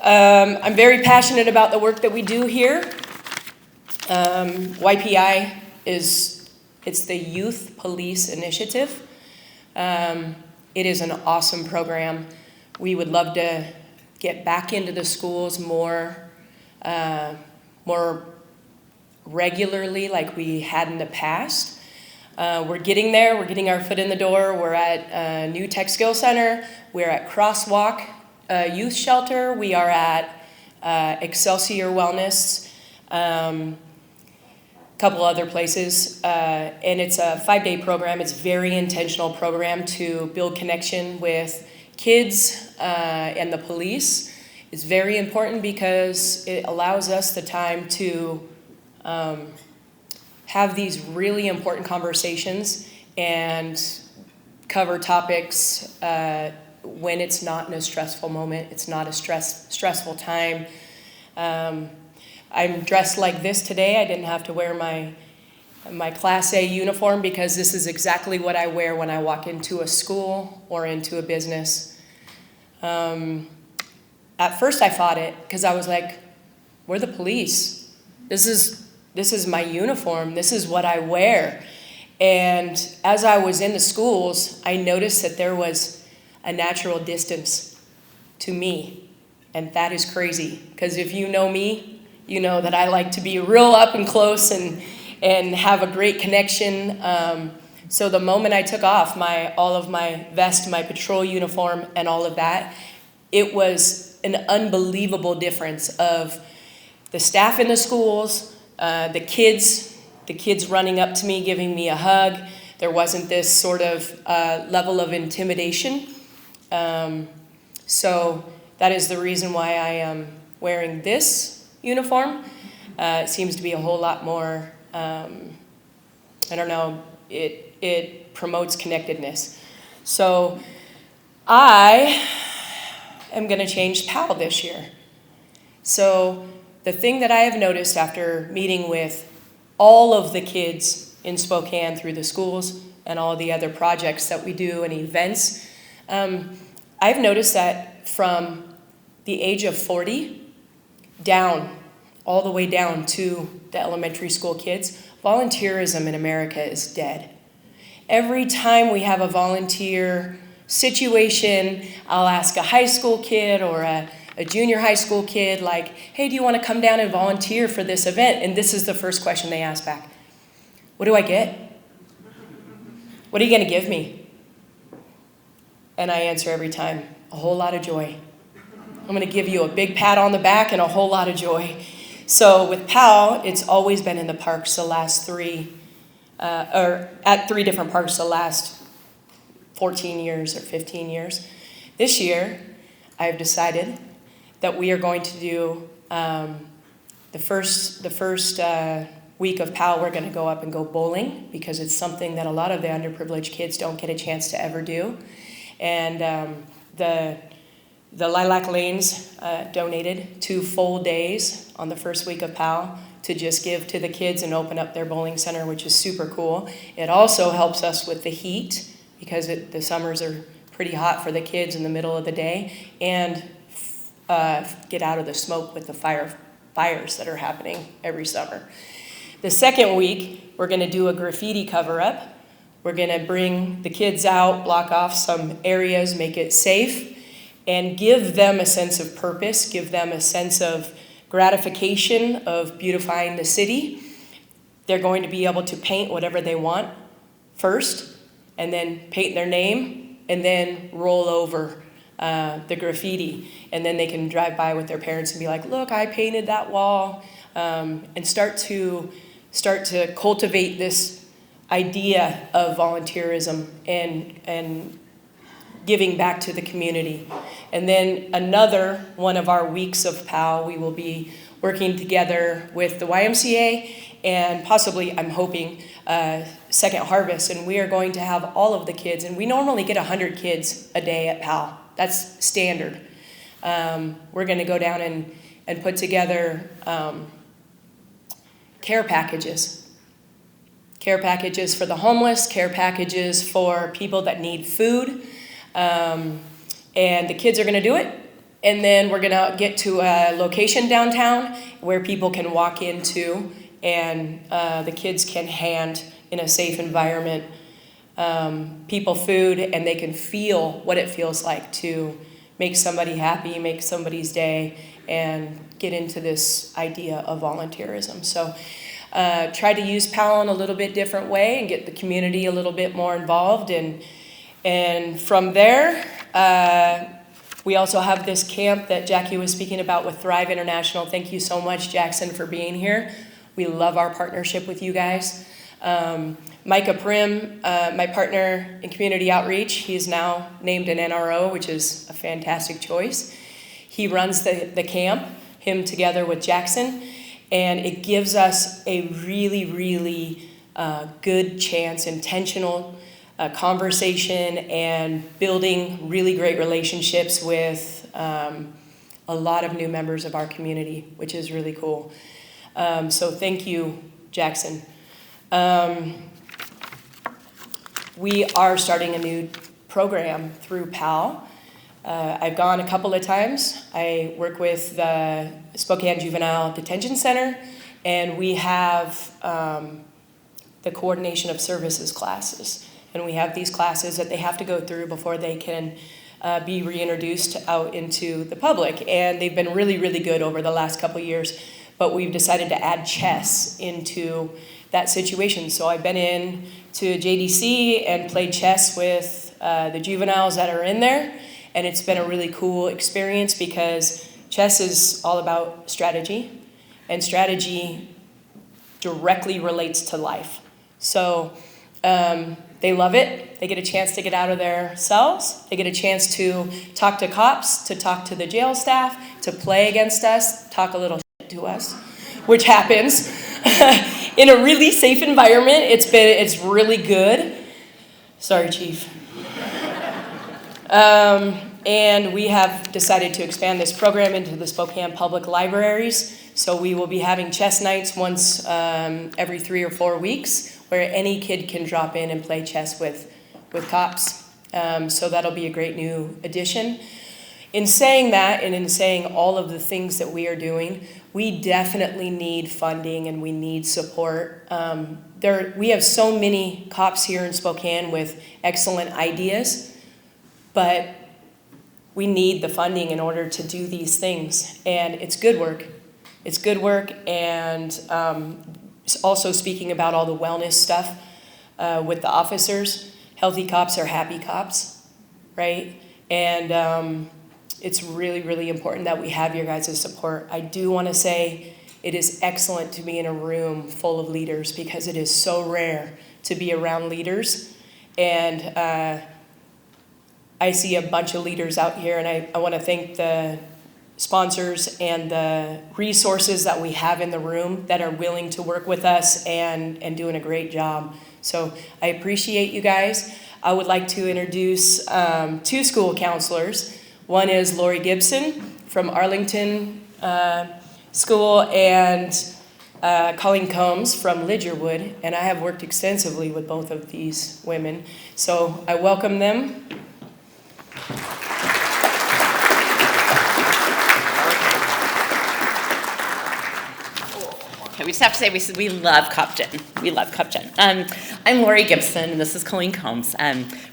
I'm very passionate about the work that we do here. YPI it's the Youth Police Initiative. It is an awesome program. We would love to get back into the schools more regularly like we had in the past. We're getting there. We're getting our foot in the door. We're at New Tech Skill Center. We're at Crosswalk Youth Shelter. We are at Excelsior Wellness. Couple other places, and it's a 5-day program. It's a very intentional program to build connection with kids and the police. It's very important because it allows us the time to have these really important conversations and cover topics when it's not in a stressful moment. It's not a stressful time. I'm dressed like this today. I didn't have to wear my Class A uniform because this is exactly what I wear when I walk into a school or into a business. At first I fought it because I was like, we're the police. This is my uniform. This is what I wear. And as I was in the schools, I noticed that there was a natural distance to me. And that is crazy because if you know me, you know that I like to be real up and close and have a great connection. So the moment I took off all of my vest, my patrol uniform, and all of that, it was an unbelievable difference of the staff in the schools, the kids running up to me, giving me a hug. There wasn't this sort of level of intimidation. So that is the reason why I am wearing this uniform. It seems to be a whole lot more, I don't know, it promotes connectedness. So I am going to change PAL this year. So the thing that I have noticed after meeting with all of the kids in Spokane through the schools and all the other projects that we do and events, I've noticed that from the age of 40 down, all the way down to the elementary school kids, volunteerism in America is dead. Every time we have a volunteer situation, I'll ask a high school kid or a junior high school kid, like, hey, do you want to come down and volunteer for this event? And this is the first question they ask back. What do I get? What are you going to give me? And I answer every time, a whole lot of joy. I'm going to give you a big pat on the back and a whole lot of joy. So with PAL, it's always been in the parks the last at 3 different parks the last 14 years or 15 years. This year, I've decided that we are going to do the first week of PAL, we're going to go up and go bowling because it's something that a lot of the underprivileged kids don't get a chance to ever do. And the Lilac Lanes donated 2 full days on the first week of PAL to just give to the kids and open up their bowling center, which is super cool. It also helps us with the heat because the summers are pretty hot for the kids in the middle of the day, and get out of the smoke with the fires that are happening every summer. The second week, we're going to do a graffiti cover-up. We're going to bring the kids out, block off some areas, make it safe, and give them a sense of purpose, give them a sense of gratification of beautifying the city. They're going to be able to paint whatever they want first, and then paint their name, and then roll over the graffiti. And then they can drive by with their parents and be like, look, I painted that wall, and start to cultivate this idea of volunteerism and giving back to the community. And then another one of our weeks of PAL, we will be working together with the YMCA and possibly, I'm hoping, Second Harvest. And we are going to have all of the kids, and we normally get 100 kids a day at PAL. That's standard. We're going to go down and put together care packages. Care packages for the homeless, care packages for people that need food. And the kids are going to do it, And then we're gonna get to a location downtown where people can walk into and the kids can hand in a safe environment people food, and they can feel what it feels like to make somebody happy, make somebody's day, and get into this idea of volunteerism. So try to use PAL in a little bit different way and get the community a little bit more involved. And from there, we also have this camp that Jackie was speaking about with Thrive International. Thank you so much, Jackson, for being here. We love our partnership with you guys. Micah Prim, my partner in community outreach, he is now named an NRO, which is a fantastic choice. He runs the camp, him together with Jackson, and it gives us a really, really good chance, intentional conversation and building really great relationships with a lot of new members of our community, which is really cool. So thank you, Jackson. We are starting a new program through PAL. I've gone a couple of times. I work with the Spokane Juvenile Detention Center, and we have the coordination of services classes. And we have these classes that they have to go through before they can be reintroduced out into the public. And they've been really, really good over the last couple of years. But we've decided to add chess into that situation. So I've been in to JDC and played chess with the juveniles that are in there. And it's been a really cool experience because chess is all about strategy, and strategy directly relates to life. So they love it. They get a chance to get out of their cells. They get a chance to talk to cops, to talk to the jail staff, to play against us, talk a little shit to us, which happens in a really safe environment. It's really good. Sorry, Chief. And we have decided to expand this program into the Spokane Public Libraries. So we will be having chess nights once every 3 or 4 weeks, where any kid can drop in and play chess with cops. So that'll be a great new addition. In saying that, and in saying all of the things that we are doing, we definitely need funding and we need support. We have so many cops here in Spokane with excellent ideas, but we need the funding in order to do these things. And it's good work. It's good work, and also speaking about all the wellness stuff with the officers. Healthy cops are happy cops, right? And it's really, really important that we have your guys' support. I do want to say it is excellent to be in a room full of leaders because it is so rare to be around leaders. And I see a bunch of leaders out here, and I want to thank the sponsors and the resources that we have in the room that are willing to work with us and doing a great job. So I appreciate you guys. I would like to introduce 2 school counselors. One is Lori Gibson from Arlington School, and Colleen Combs from Lidgerwood, and I have worked extensively with both of these women. So I welcome them. Okay, we just have to say we love CopGen. We love CopGen. I'm Lori Gibson, and this is Colleen Combs.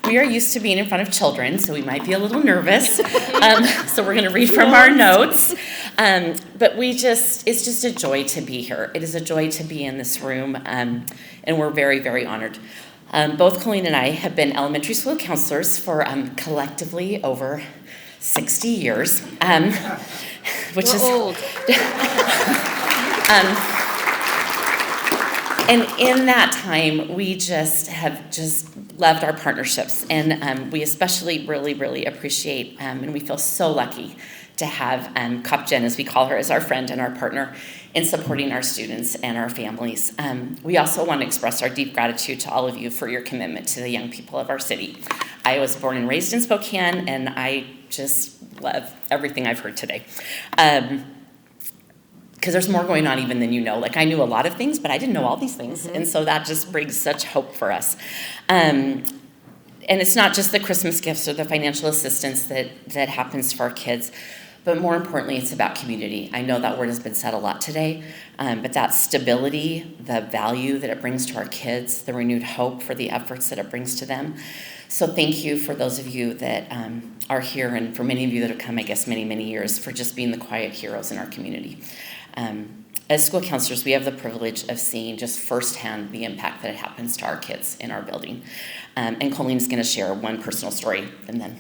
We are used to being in front of children, so we might be a little nervous. So we're going to read from our notes. But it's just a joy to be here. It is a joy to be in this room, and we're very, very honored. Both Colleen and I have been elementary school counselors for collectively over 60 years, which is old. And in that time, we have loved our partnerships, and we especially really, really appreciate, and we feel so lucky to have CopGen, as we call her, as our friend and our partner in supporting our students and our families. We also want to express our deep gratitude to all of you for your commitment to the young people of our city. I was born and raised in Spokane, and I just love everything I've heard today. Because there's more going on even than you know. Like, I knew a lot of things, but I didn't know all these things. Mm-hmm. And so that just brings such hope for us. And it's not just the Christmas gifts or the financial assistance that happens for our kids, But more importantly, it's about community. I know that word has been said a lot today, but that stability, the value that it brings to our kids, the renewed hope for the efforts that it brings to them. So thank you for those of you that are here, and for many of you that have come, I guess, many, many years, for just being the quiet heroes in our community. As school counselors, we have the privilege of seeing just firsthand the impact that it happens to our kids in our building. And Colleen's going to share one personal story, and then.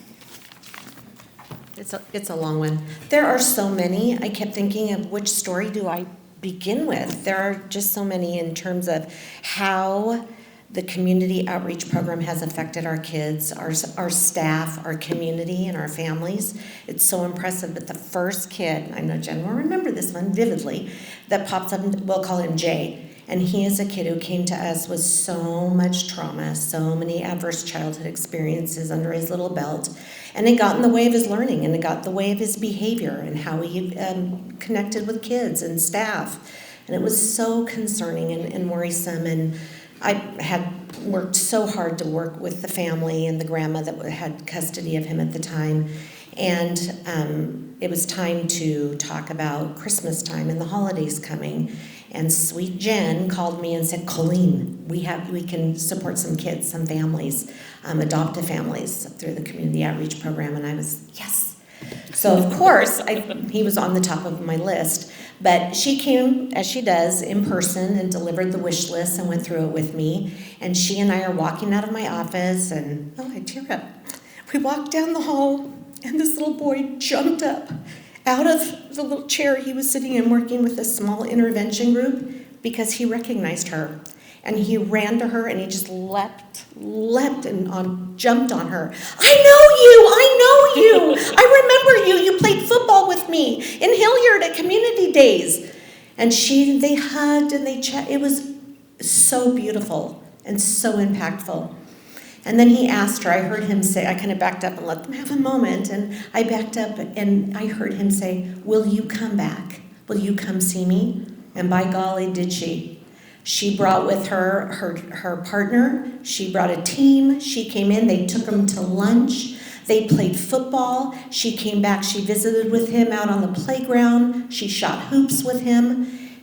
It's a long one. There are so many. I kept thinking of which story do I begin with. There are just so many in terms of how the community outreach program has affected our kids, our staff, our community, and our families. It's so impressive. But the first kid, I know Jen will remember this one vividly, that pops up, we'll call him Jay. And he is a kid who came to us with so much trauma, so many adverse childhood experiences under his little belt. And it got in the way of his learning, and it got in the way of his behavior and how he connected with kids and staff. And it was so concerning and worrisome. And I had worked so hard to work with the family and the grandma that had custody of him at the time. And it was time to talk about Christmas time and the holidays coming. And sweet Jen called me and said, Colleen, we can support some kids, some families, adoptive families through the community outreach program. And I was, yes. So of course, he was on the top of my list. But she came, as she does, in person and delivered the wish list and went through it with me. And she and I are walking out of my office, and I tear up. We walked down the hall, and this little boy jumped up out of the little chair he was sitting in working with a small intervention group because he recognized her. And he ran to her and he just leapt and jumped on her. I know you. I remember you. You played football with me in Hilliard at community days. And they hugged and they chatted. It was so beautiful and so impactful. And then he asked her, I heard him say, I kind of backed up and let them have a moment. And I backed up and I heard him say, will you come back? Will you come see me? And by golly, did she. She brought with her partner. She brought a team. She came in. They took him to lunch. They played football. She came back. She visited with him out on the playground. She shot hoops with him.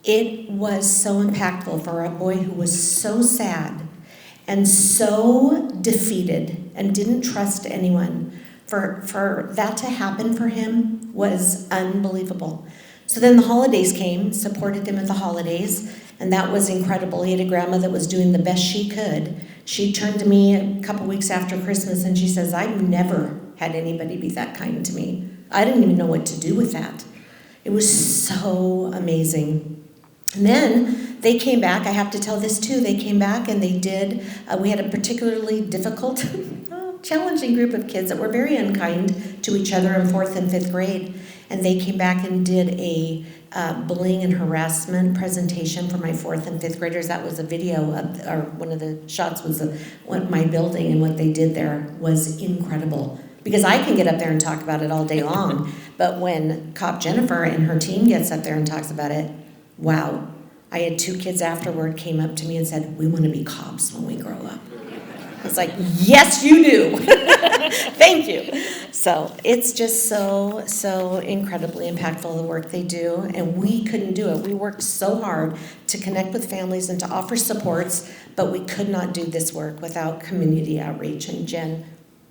It was so impactful for a boy who was so sad and so defeated and didn't trust anyone. For that to happen for him was unbelievable. So then the holidays came, supported him at the holidays, and that was incredible. He had a grandma that was doing the best she could. She turned to me a couple weeks after Christmas and she says, I've never had anybody be that kind to me. I didn't even know what to do with that. It was so amazing. And then they came back. I have to tell this too. They came back and they did. We had a particularly difficult, challenging group of kids that were very unkind to each other in 4th and 5th grade. And they came back and did a bullying and harassment presentation for my 4th and 5th graders. That was a video or one of the shots was my building, and what they did there was incredible. Because I can get up there and talk about it all day long, but when Cop Jennifer and her team gets up there and talks about it, wow. I had 2 kids afterward came up to me and said, we want to be cops when we grow up. I was like, yes, you do. Thank you. So it's just so incredibly impactful, the work they do, and we couldn't do it. We worked so hard to connect with families and to offer supports, but we could not do this work without community outreach. And Jen,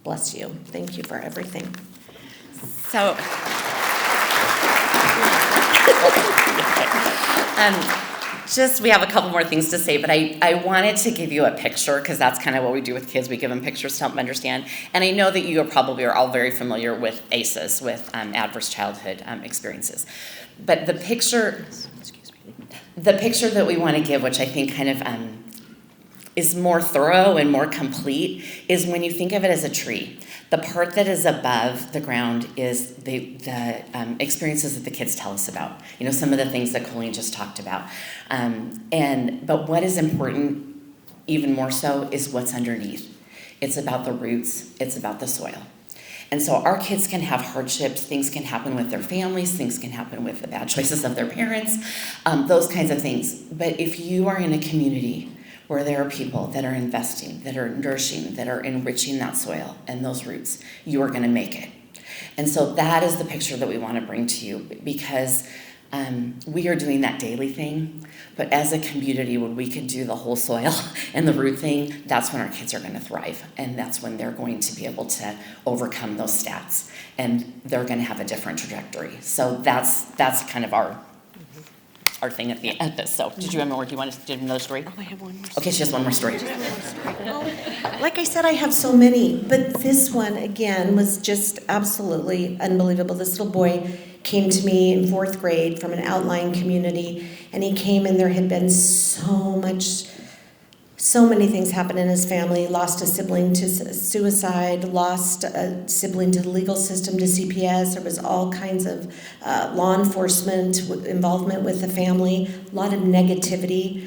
bless you. Thank you for everything. So, we have a couple more things to say, but I wanted to give you a picture because that's kind of what we do with kids. We give them pictures to help them understand. And I know that you are all very familiar with ACEs, with adverse childhood experiences. But the picture that we want to give, which I think kind of is more thorough and more complete, is when you think of it as a tree. The part that is above the ground is the experiences that the kids tell us about. You know, some of the things that Colleen just talked about. But what is important, even more so, is what's underneath. It's about the roots. It's about the soil. And so our kids can have hardships. Things can happen with their families. Things can happen with the bad choices of their parents. Those kinds of things. But if you are in a community where there are people that are investing, that are nourishing, that are enriching that soil and those roots, you are going to make it. And so that is the picture that we want to bring to you, because we are doing that daily thing, but as a community, when we can do the whole soil and the root thing, that's when our kids are going to thrive, and that's when they're going to be able to overcome those stats, and they're going to have a different trajectory. So that's kind of our thing at the end of this. So did you have more? Do you want to do another story? Oh, I have one more. Okay, she has one more story. Like I said, I have so many, but this one, again, was just absolutely unbelievable. This little boy came to me in 4th grade from an outlying community, and he came and there had been so many things happened in his family. Lost a sibling to suicide, lost a sibling to the legal system, to CPS. There was all kinds of law enforcement involvement with the family, a lot of negativity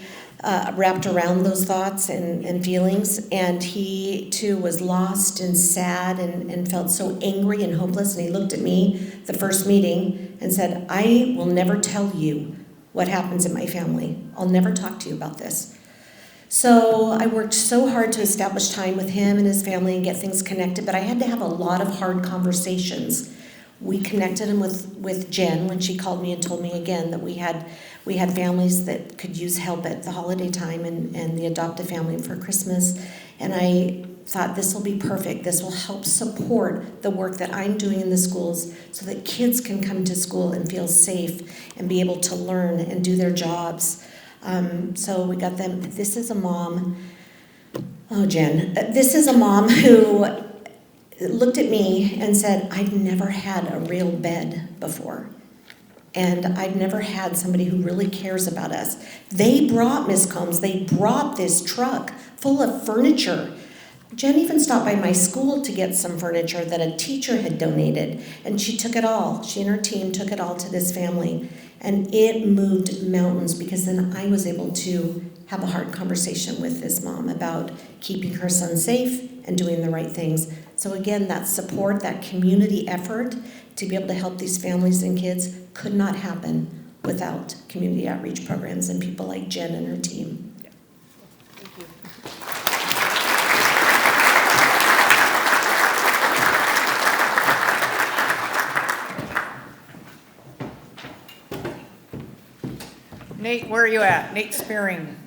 wrapped around those thoughts and feelings. And he too was lost and sad and felt so angry and hopeless. And he looked at me the first meeting and said, "I will never tell you what happens in my family. I'll never talk to you about this." So I worked so hard to establish time with him and his family and get things connected, but I had to have a lot of hard conversations. We connected him with Jen when she called me and told me again that we had families that could use help at the holiday time and the adoptive family for Christmas. And I thought, this will be perfect. This will help support the work that I'm doing in the schools so that kids can come to school and feel safe and be able to learn and do their jobs. So we got them. This is a mom. Oh, Jen. This is a mom who looked at me and said, "I've never had a real bed before. And I've never had somebody who really cares about us." They brought, Miss Combs, they brought this truck full of furniture. Jen even stopped by my school to get some furniture that a teacher had donated, and she took it all. She and her team took it all to this family. And it moved mountains, because then I was able to have a hard conversation with this mom about keeping her son safe and doing the right things. So again, that support, that community effort to be able to help these families and kids could not happen without community outreach programs and people like Jen and her team. Nate, where are you at? Nate Spearing.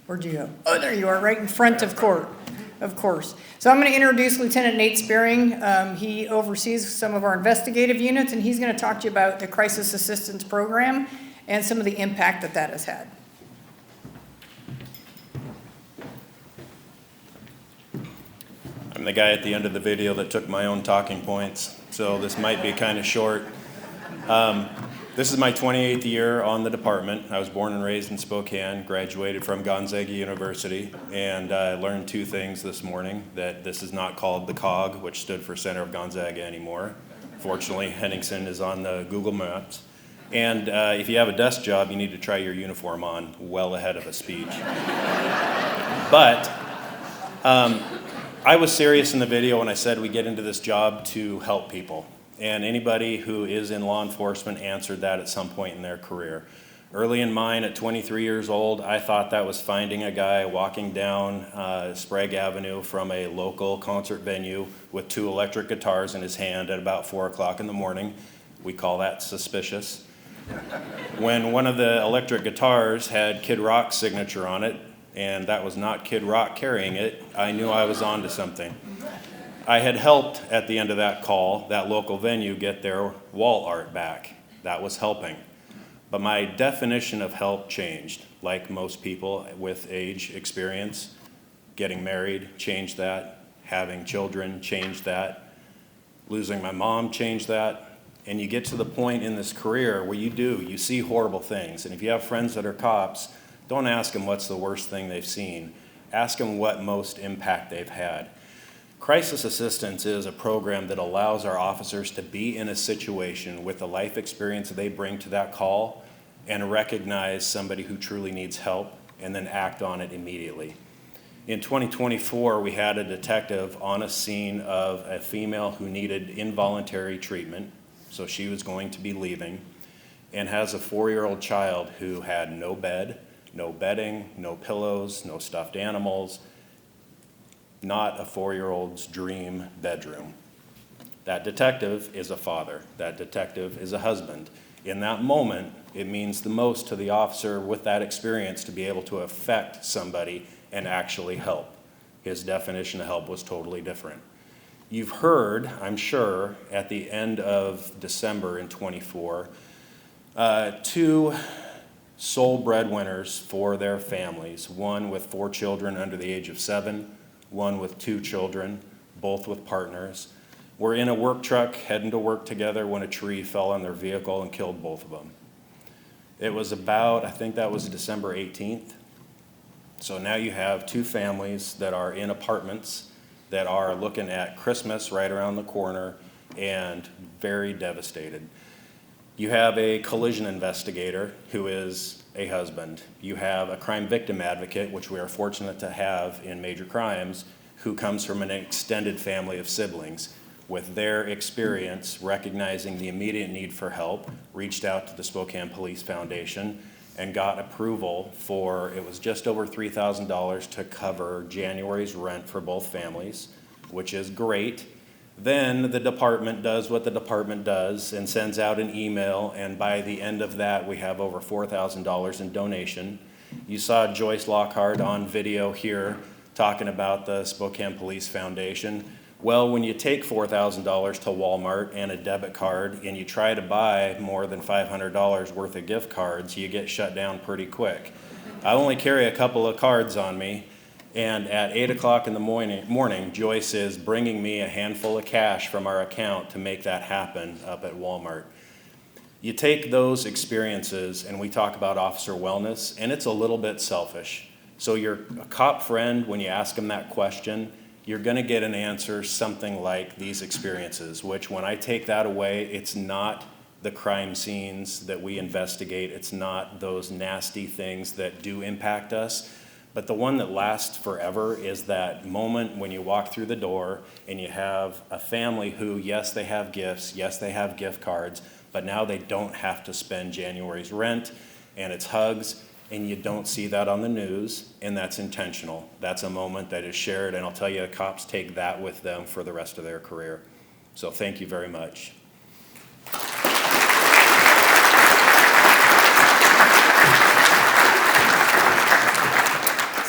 Where'd you go? Oh, there you are, right in front of court, of course. So I'm going to introduce Lieutenant Nate Spearing. He oversees some of our investigative units, and he's going to talk to you about the Crisis Assistance Program and some of the impact that that has had. I'm the guy at the end of the video that took my own talking points, so this might be kind of short. This is my 28th year on the department. I was born and raised in Spokane, graduated from Gonzaga University, and I learned 2 things this morning: that this is not called the COG, which stood for Center of Gonzaga, anymore. Fortunately, Henningsen is on the Google Maps. And if you have a desk job, you need to try your uniform on well ahead of a speech. But I was serious in the video when I said we get into this job to help people. And anybody who is in law enforcement answered that at some point in their career. Early in mine, at 23 years old, I thought that was finding a guy walking down Sprague Avenue from a local concert venue with 2 electric guitars in his hand at about 4 o'clock in the morning. We call that suspicious. When one of the electric guitars had Kid Rock's signature on it, and that was not Kid Rock carrying it, I knew I was onto something. I had helped, at the end of that call, that local venue get their wall art back. That was helping. But my definition of help changed. Like most people with age experience, getting married changed that, having children changed that, losing my mom changed that. And you get to the point in this career where you see horrible things. And if you have friends that are cops, don't ask them what's the worst thing they've seen. Ask them what most impact they've had. Crisis Assistance is a program that allows our officers to be in a situation with the life experience they bring to that call and recognize somebody who truly needs help and then act on it immediately. In 2024, we had a detective on a scene of a female who needed involuntary treatment, so she was going to be leaving, and has a 4-year-old child who had no bed, no bedding, no pillows, no stuffed animals, not a 4-year-old's dream bedroom. That detective is a father. That detective is a husband. In that moment, it means the most to the officer with that experience to be able to affect somebody and actually help. His definition of help was totally different. You've heard, I'm sure, at the end of December in '24, two sole breadwinners for their families, one with 4 children under the age of 7, one with 2 children, both with partners, were in a work truck heading to work together when a tree fell on their vehicle and killed both of them. It was about, I think that was December 18th. So now you have 2 families that are in apartments that are looking at Christmas right around the corner and very devastated. You have a collision investigator who is a husband. You have a crime victim advocate, which we are fortunate to have in major crimes, who comes from an extended family of siblings. With their experience, recognizing the immediate need for help, reached out to the Spokane Police Foundation and got approval for, it was just over $3,000 to cover January's rent for both families, which is great. Then the department does what the department does and sends out an email, and by the end of that, we have over $4,000 in donation. You saw Joyce Lockhart on video here talking about the Spokane Police Foundation. Well, when you take $4,000 to Walmart and a debit card and you try to buy more than $500 worth of gift cards, you get shut down pretty quick. I only carry a couple of cards on me, and at 8 o'clock in the morning, Joyce is bringing me a handful of cash from our account to make that happen up at Walmart. You take those experiences and we talk about officer wellness, and it's a little bit selfish. So your cop friend, when you ask him that question, you're going to get an answer something like these experiences, which when I take that away, it's not the crime scenes that we investigate. It's not those nasty things that do impact us. But the one that lasts forever is that moment when you walk through the door and you have a family who, yes, they have gifts, yes, they have gift cards, but now they don't have to spend January's rent, and it's hugs. And you don't see that on the news, and that's intentional. That's a moment that is shared, and I'll tell you, cops take that with them for the rest of their career. So thank you very much.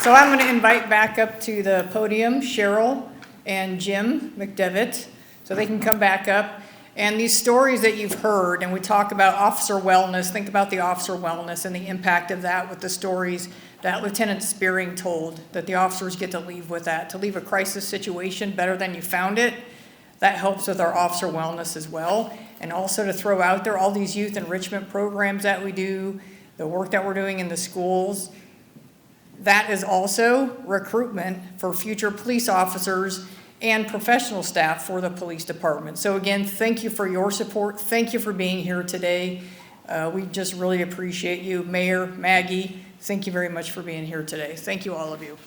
So I'm going to invite back up to the podium Cheryl and Jim McDevitt so they can come back up. And these stories that you've heard, and we talk about officer wellness, think about the officer wellness and the impact of that with the stories that Lieutenant Spearing told, that the officers get to leave with that, to leave a crisis situation better than you found it. That helps with our officer wellness as well. And also to throw out there all these youth enrichment programs that we do, the work that we're doing in the schools. That is also recruitment for future police officers and professional staff for the police department. So again, thank you for your support. Thank you for being here today. We just really appreciate you. Mayor, Maggie, thank you very much for being here today. Thank you, all of you.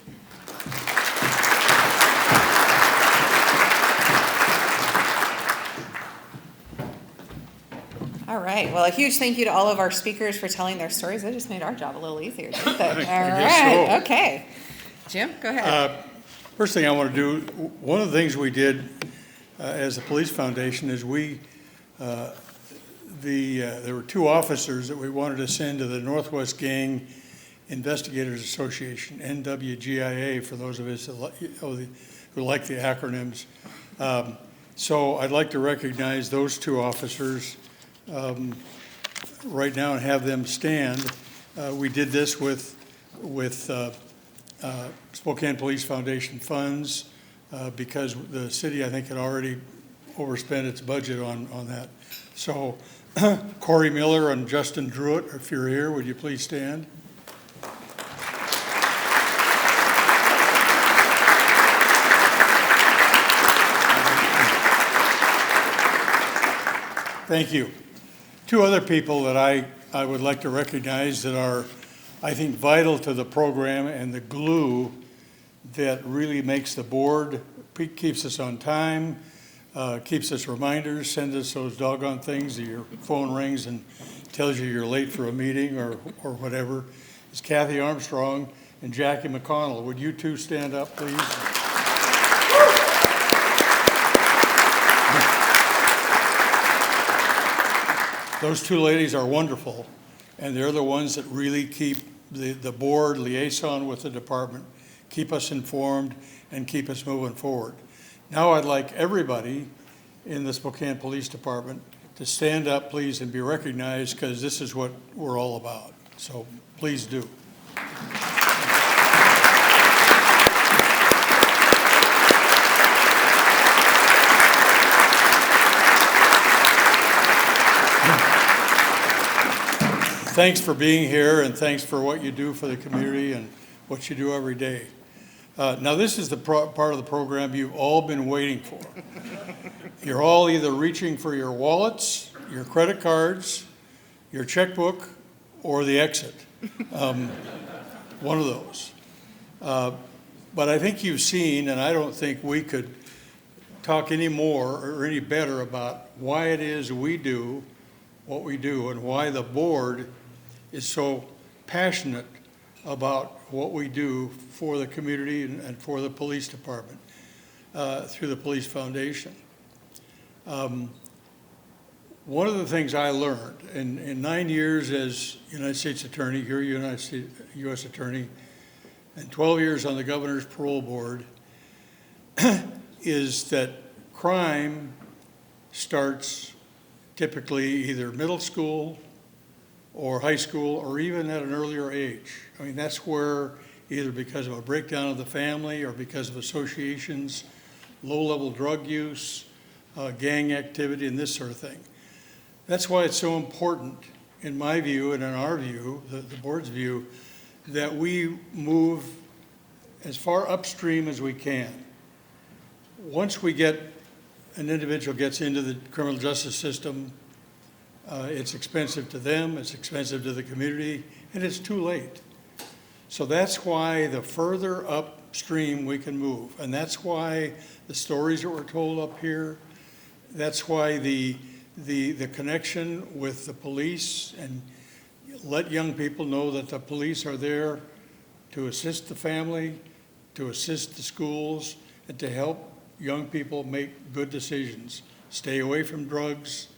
All right. Well, a huge thank you to all of our speakers for telling their stories. They just made our job a little easier, didn't they? All right. So. Okay. Jim, go ahead. First thing I want to do, one of the things we did as a police foundation is there were 2 officers that we wanted to send to the Northwest Gang Investigators Association, NWGIA, for those of us who like the acronyms. So I'd like to recognize those 2 officers right now and have them stand. We did this with Spokane Police Foundation funds because the city, I think, had already overspent its budget on that. So Corey Miller and Justin Druitt, if you're here, would you please stand? Thank you. 2 other people that I would like to recognize that are, I think, vital to the program and the glue that really makes the board, keeps us on time, keeps us reminders, sends us those doggone things that your phone rings and tells you you're late for a meeting or whatever, is Kathy Armstrong and Jackie McConnell. Would you 2 stand up, please? Those two ladies are wonderful, and they're the ones that really keep the board liaison with the department, keep us informed, and keep us moving forward. Now I'd like everybody in the Spokane Police Department to stand up, please, and be recognized, because this is what we're all about. So please do. Thanks for being here, and thanks for what you do for the community and what you do every day. Now, this is the part of the program you've all been waiting for. You're all either reaching for your wallets, your credit cards, your checkbook, or the exit. One of those. But I think you've seen, and I don't think we could talk any more or any better about why it is we do what we do and why the board is so passionate about what we do for the community and for the police department through the Police Foundation. One of the things I learned in 9 years as United States Attorney, here U.S. Attorney, and 12 years on the Governor's Parole Board, is that crime starts typically either middle school or high school, or even at an earlier age. I mean, that's where, either because of a breakdown of the family or because of associations, low-level drug use, gang activity, and this sort of thing. That's why it's so important, in my view and in our view, the board's view, that we move as far upstream as we can. Once we get an individual gets into the criminal justice system, it's expensive to them, it's expensive to the community, and it's too late. So that's why the further upstream we can move, and that's why the stories that were told up here, that's why the connection with the police, and let young people know that the police are there to assist the family, to assist the schools, and to help young people make good decisions. Stay away from drugs,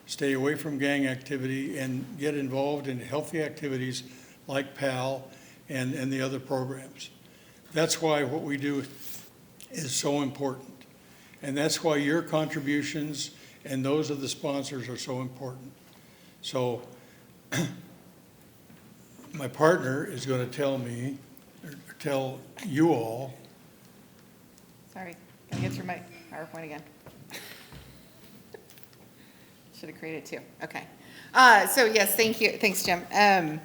stay away from gang activity, and get involved in healthy activities like PAL and the other programs. That's why what we do is so important. And that's why your contributions and those of the sponsors are so important. So my partner is going to tell me, or tell you all. Sorry, gotta get through my PowerPoint again. Should have created two. Okay. So yes, thank you. Thanks, Jim.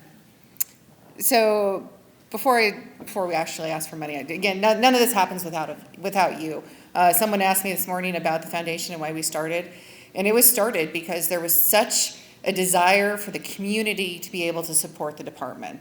So before we actually ask for money, again, none of this happens without you. Someone asked me this morning about the foundation and why we started, and it was started because there was such a desire for the community to be able to support the department.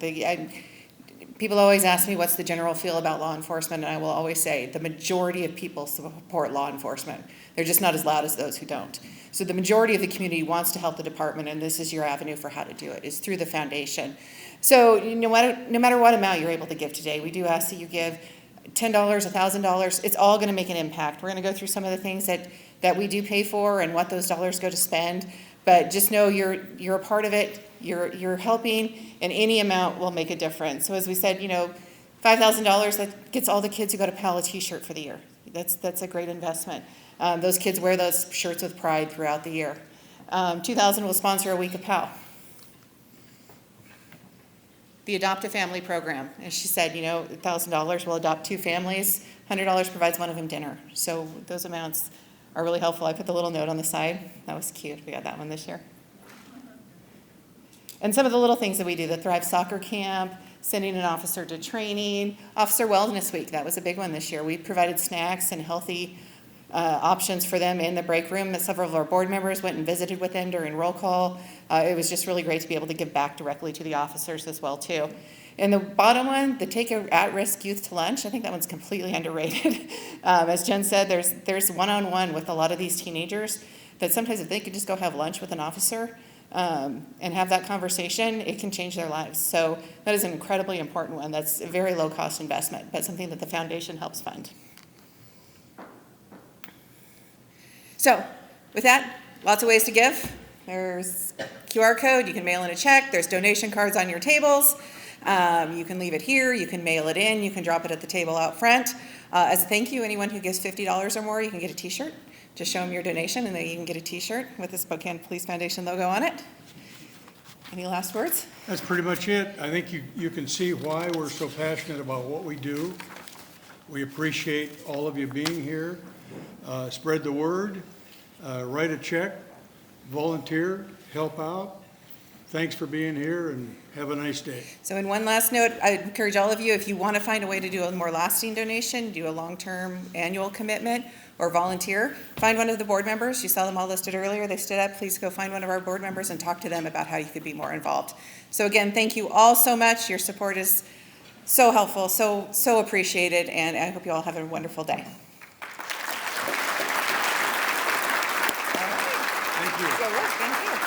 People always ask me what's the general feel about law enforcement, and I will always say the majority of people support law enforcement. They're just not as loud as those who don't. So the majority of the community wants to help the department, and this is your avenue for how to do it, is through the foundation. So no matter what amount you're able to give today, we do ask that you give $10, $1,000. It's all going to make an impact. We're going to go through some of the things that we do pay for and what those dollars go to spend. But just know you're a part of it. You're helping, and any amount will make a difference. So as we said, $5,000, that gets all the kids who go to PAL a t-shirt for the year. That's a great investment. Those kids wear those shirts with pride throughout the year. $2,000 will sponsor a week of PAL. The Adopt a Family program, as she said, $1,000 will adopt 2 families. $100 provides one of them dinner. So those amounts are really helpful. I put the little note on the side. That was cute. We got that one this year. And some of the little things that we do, the Thrive Soccer Camp, sending an officer to training, Officer Wellness Week, that was a big one this year. We provided snacks and healthy options for them in the break room. Several of our board members went and visited with them during roll call. It was just really great to be able to give back directly to the officers as well, too. And the bottom one, the Take At-Risk Youth to Lunch, I think that one's completely underrated. As Jen said, there's one-on-one with a lot of these teenagers that sometimes if they could just go have lunch with an officer and have that conversation, it can change their lives. So that is an incredibly important one. That's a very low-cost investment, but something that the foundation helps fund. So with that, lots of ways to give. There's QR code, you can mail in a check, there's donation cards on your tables. You can leave it here, you can mail it in, you can drop it at the table out front. As a thank you, anyone who gives $50 or more, you can get a t-shirt. Just show them your donation and then you can get a t-shirt with the Spokane Police Foundation logo on it. Any last words? That's pretty much it. I think you can see why we're so passionate about what we do. We appreciate all of you being here. Spread the word, write a check, volunteer, help out. Thanks for being here and have a nice day. So in one last note, I encourage all of you, if you want to find a way to do a more lasting donation, do a long-term annual commitment or volunteer, find one of the board members. You saw them all listed earlier. They stood up. Please go find one of our board members and talk to them about how you could be more involved. So again, thank you all so much. Your support is so helpful, so appreciated, and I hope you all have a wonderful day. Thank you. Thank you.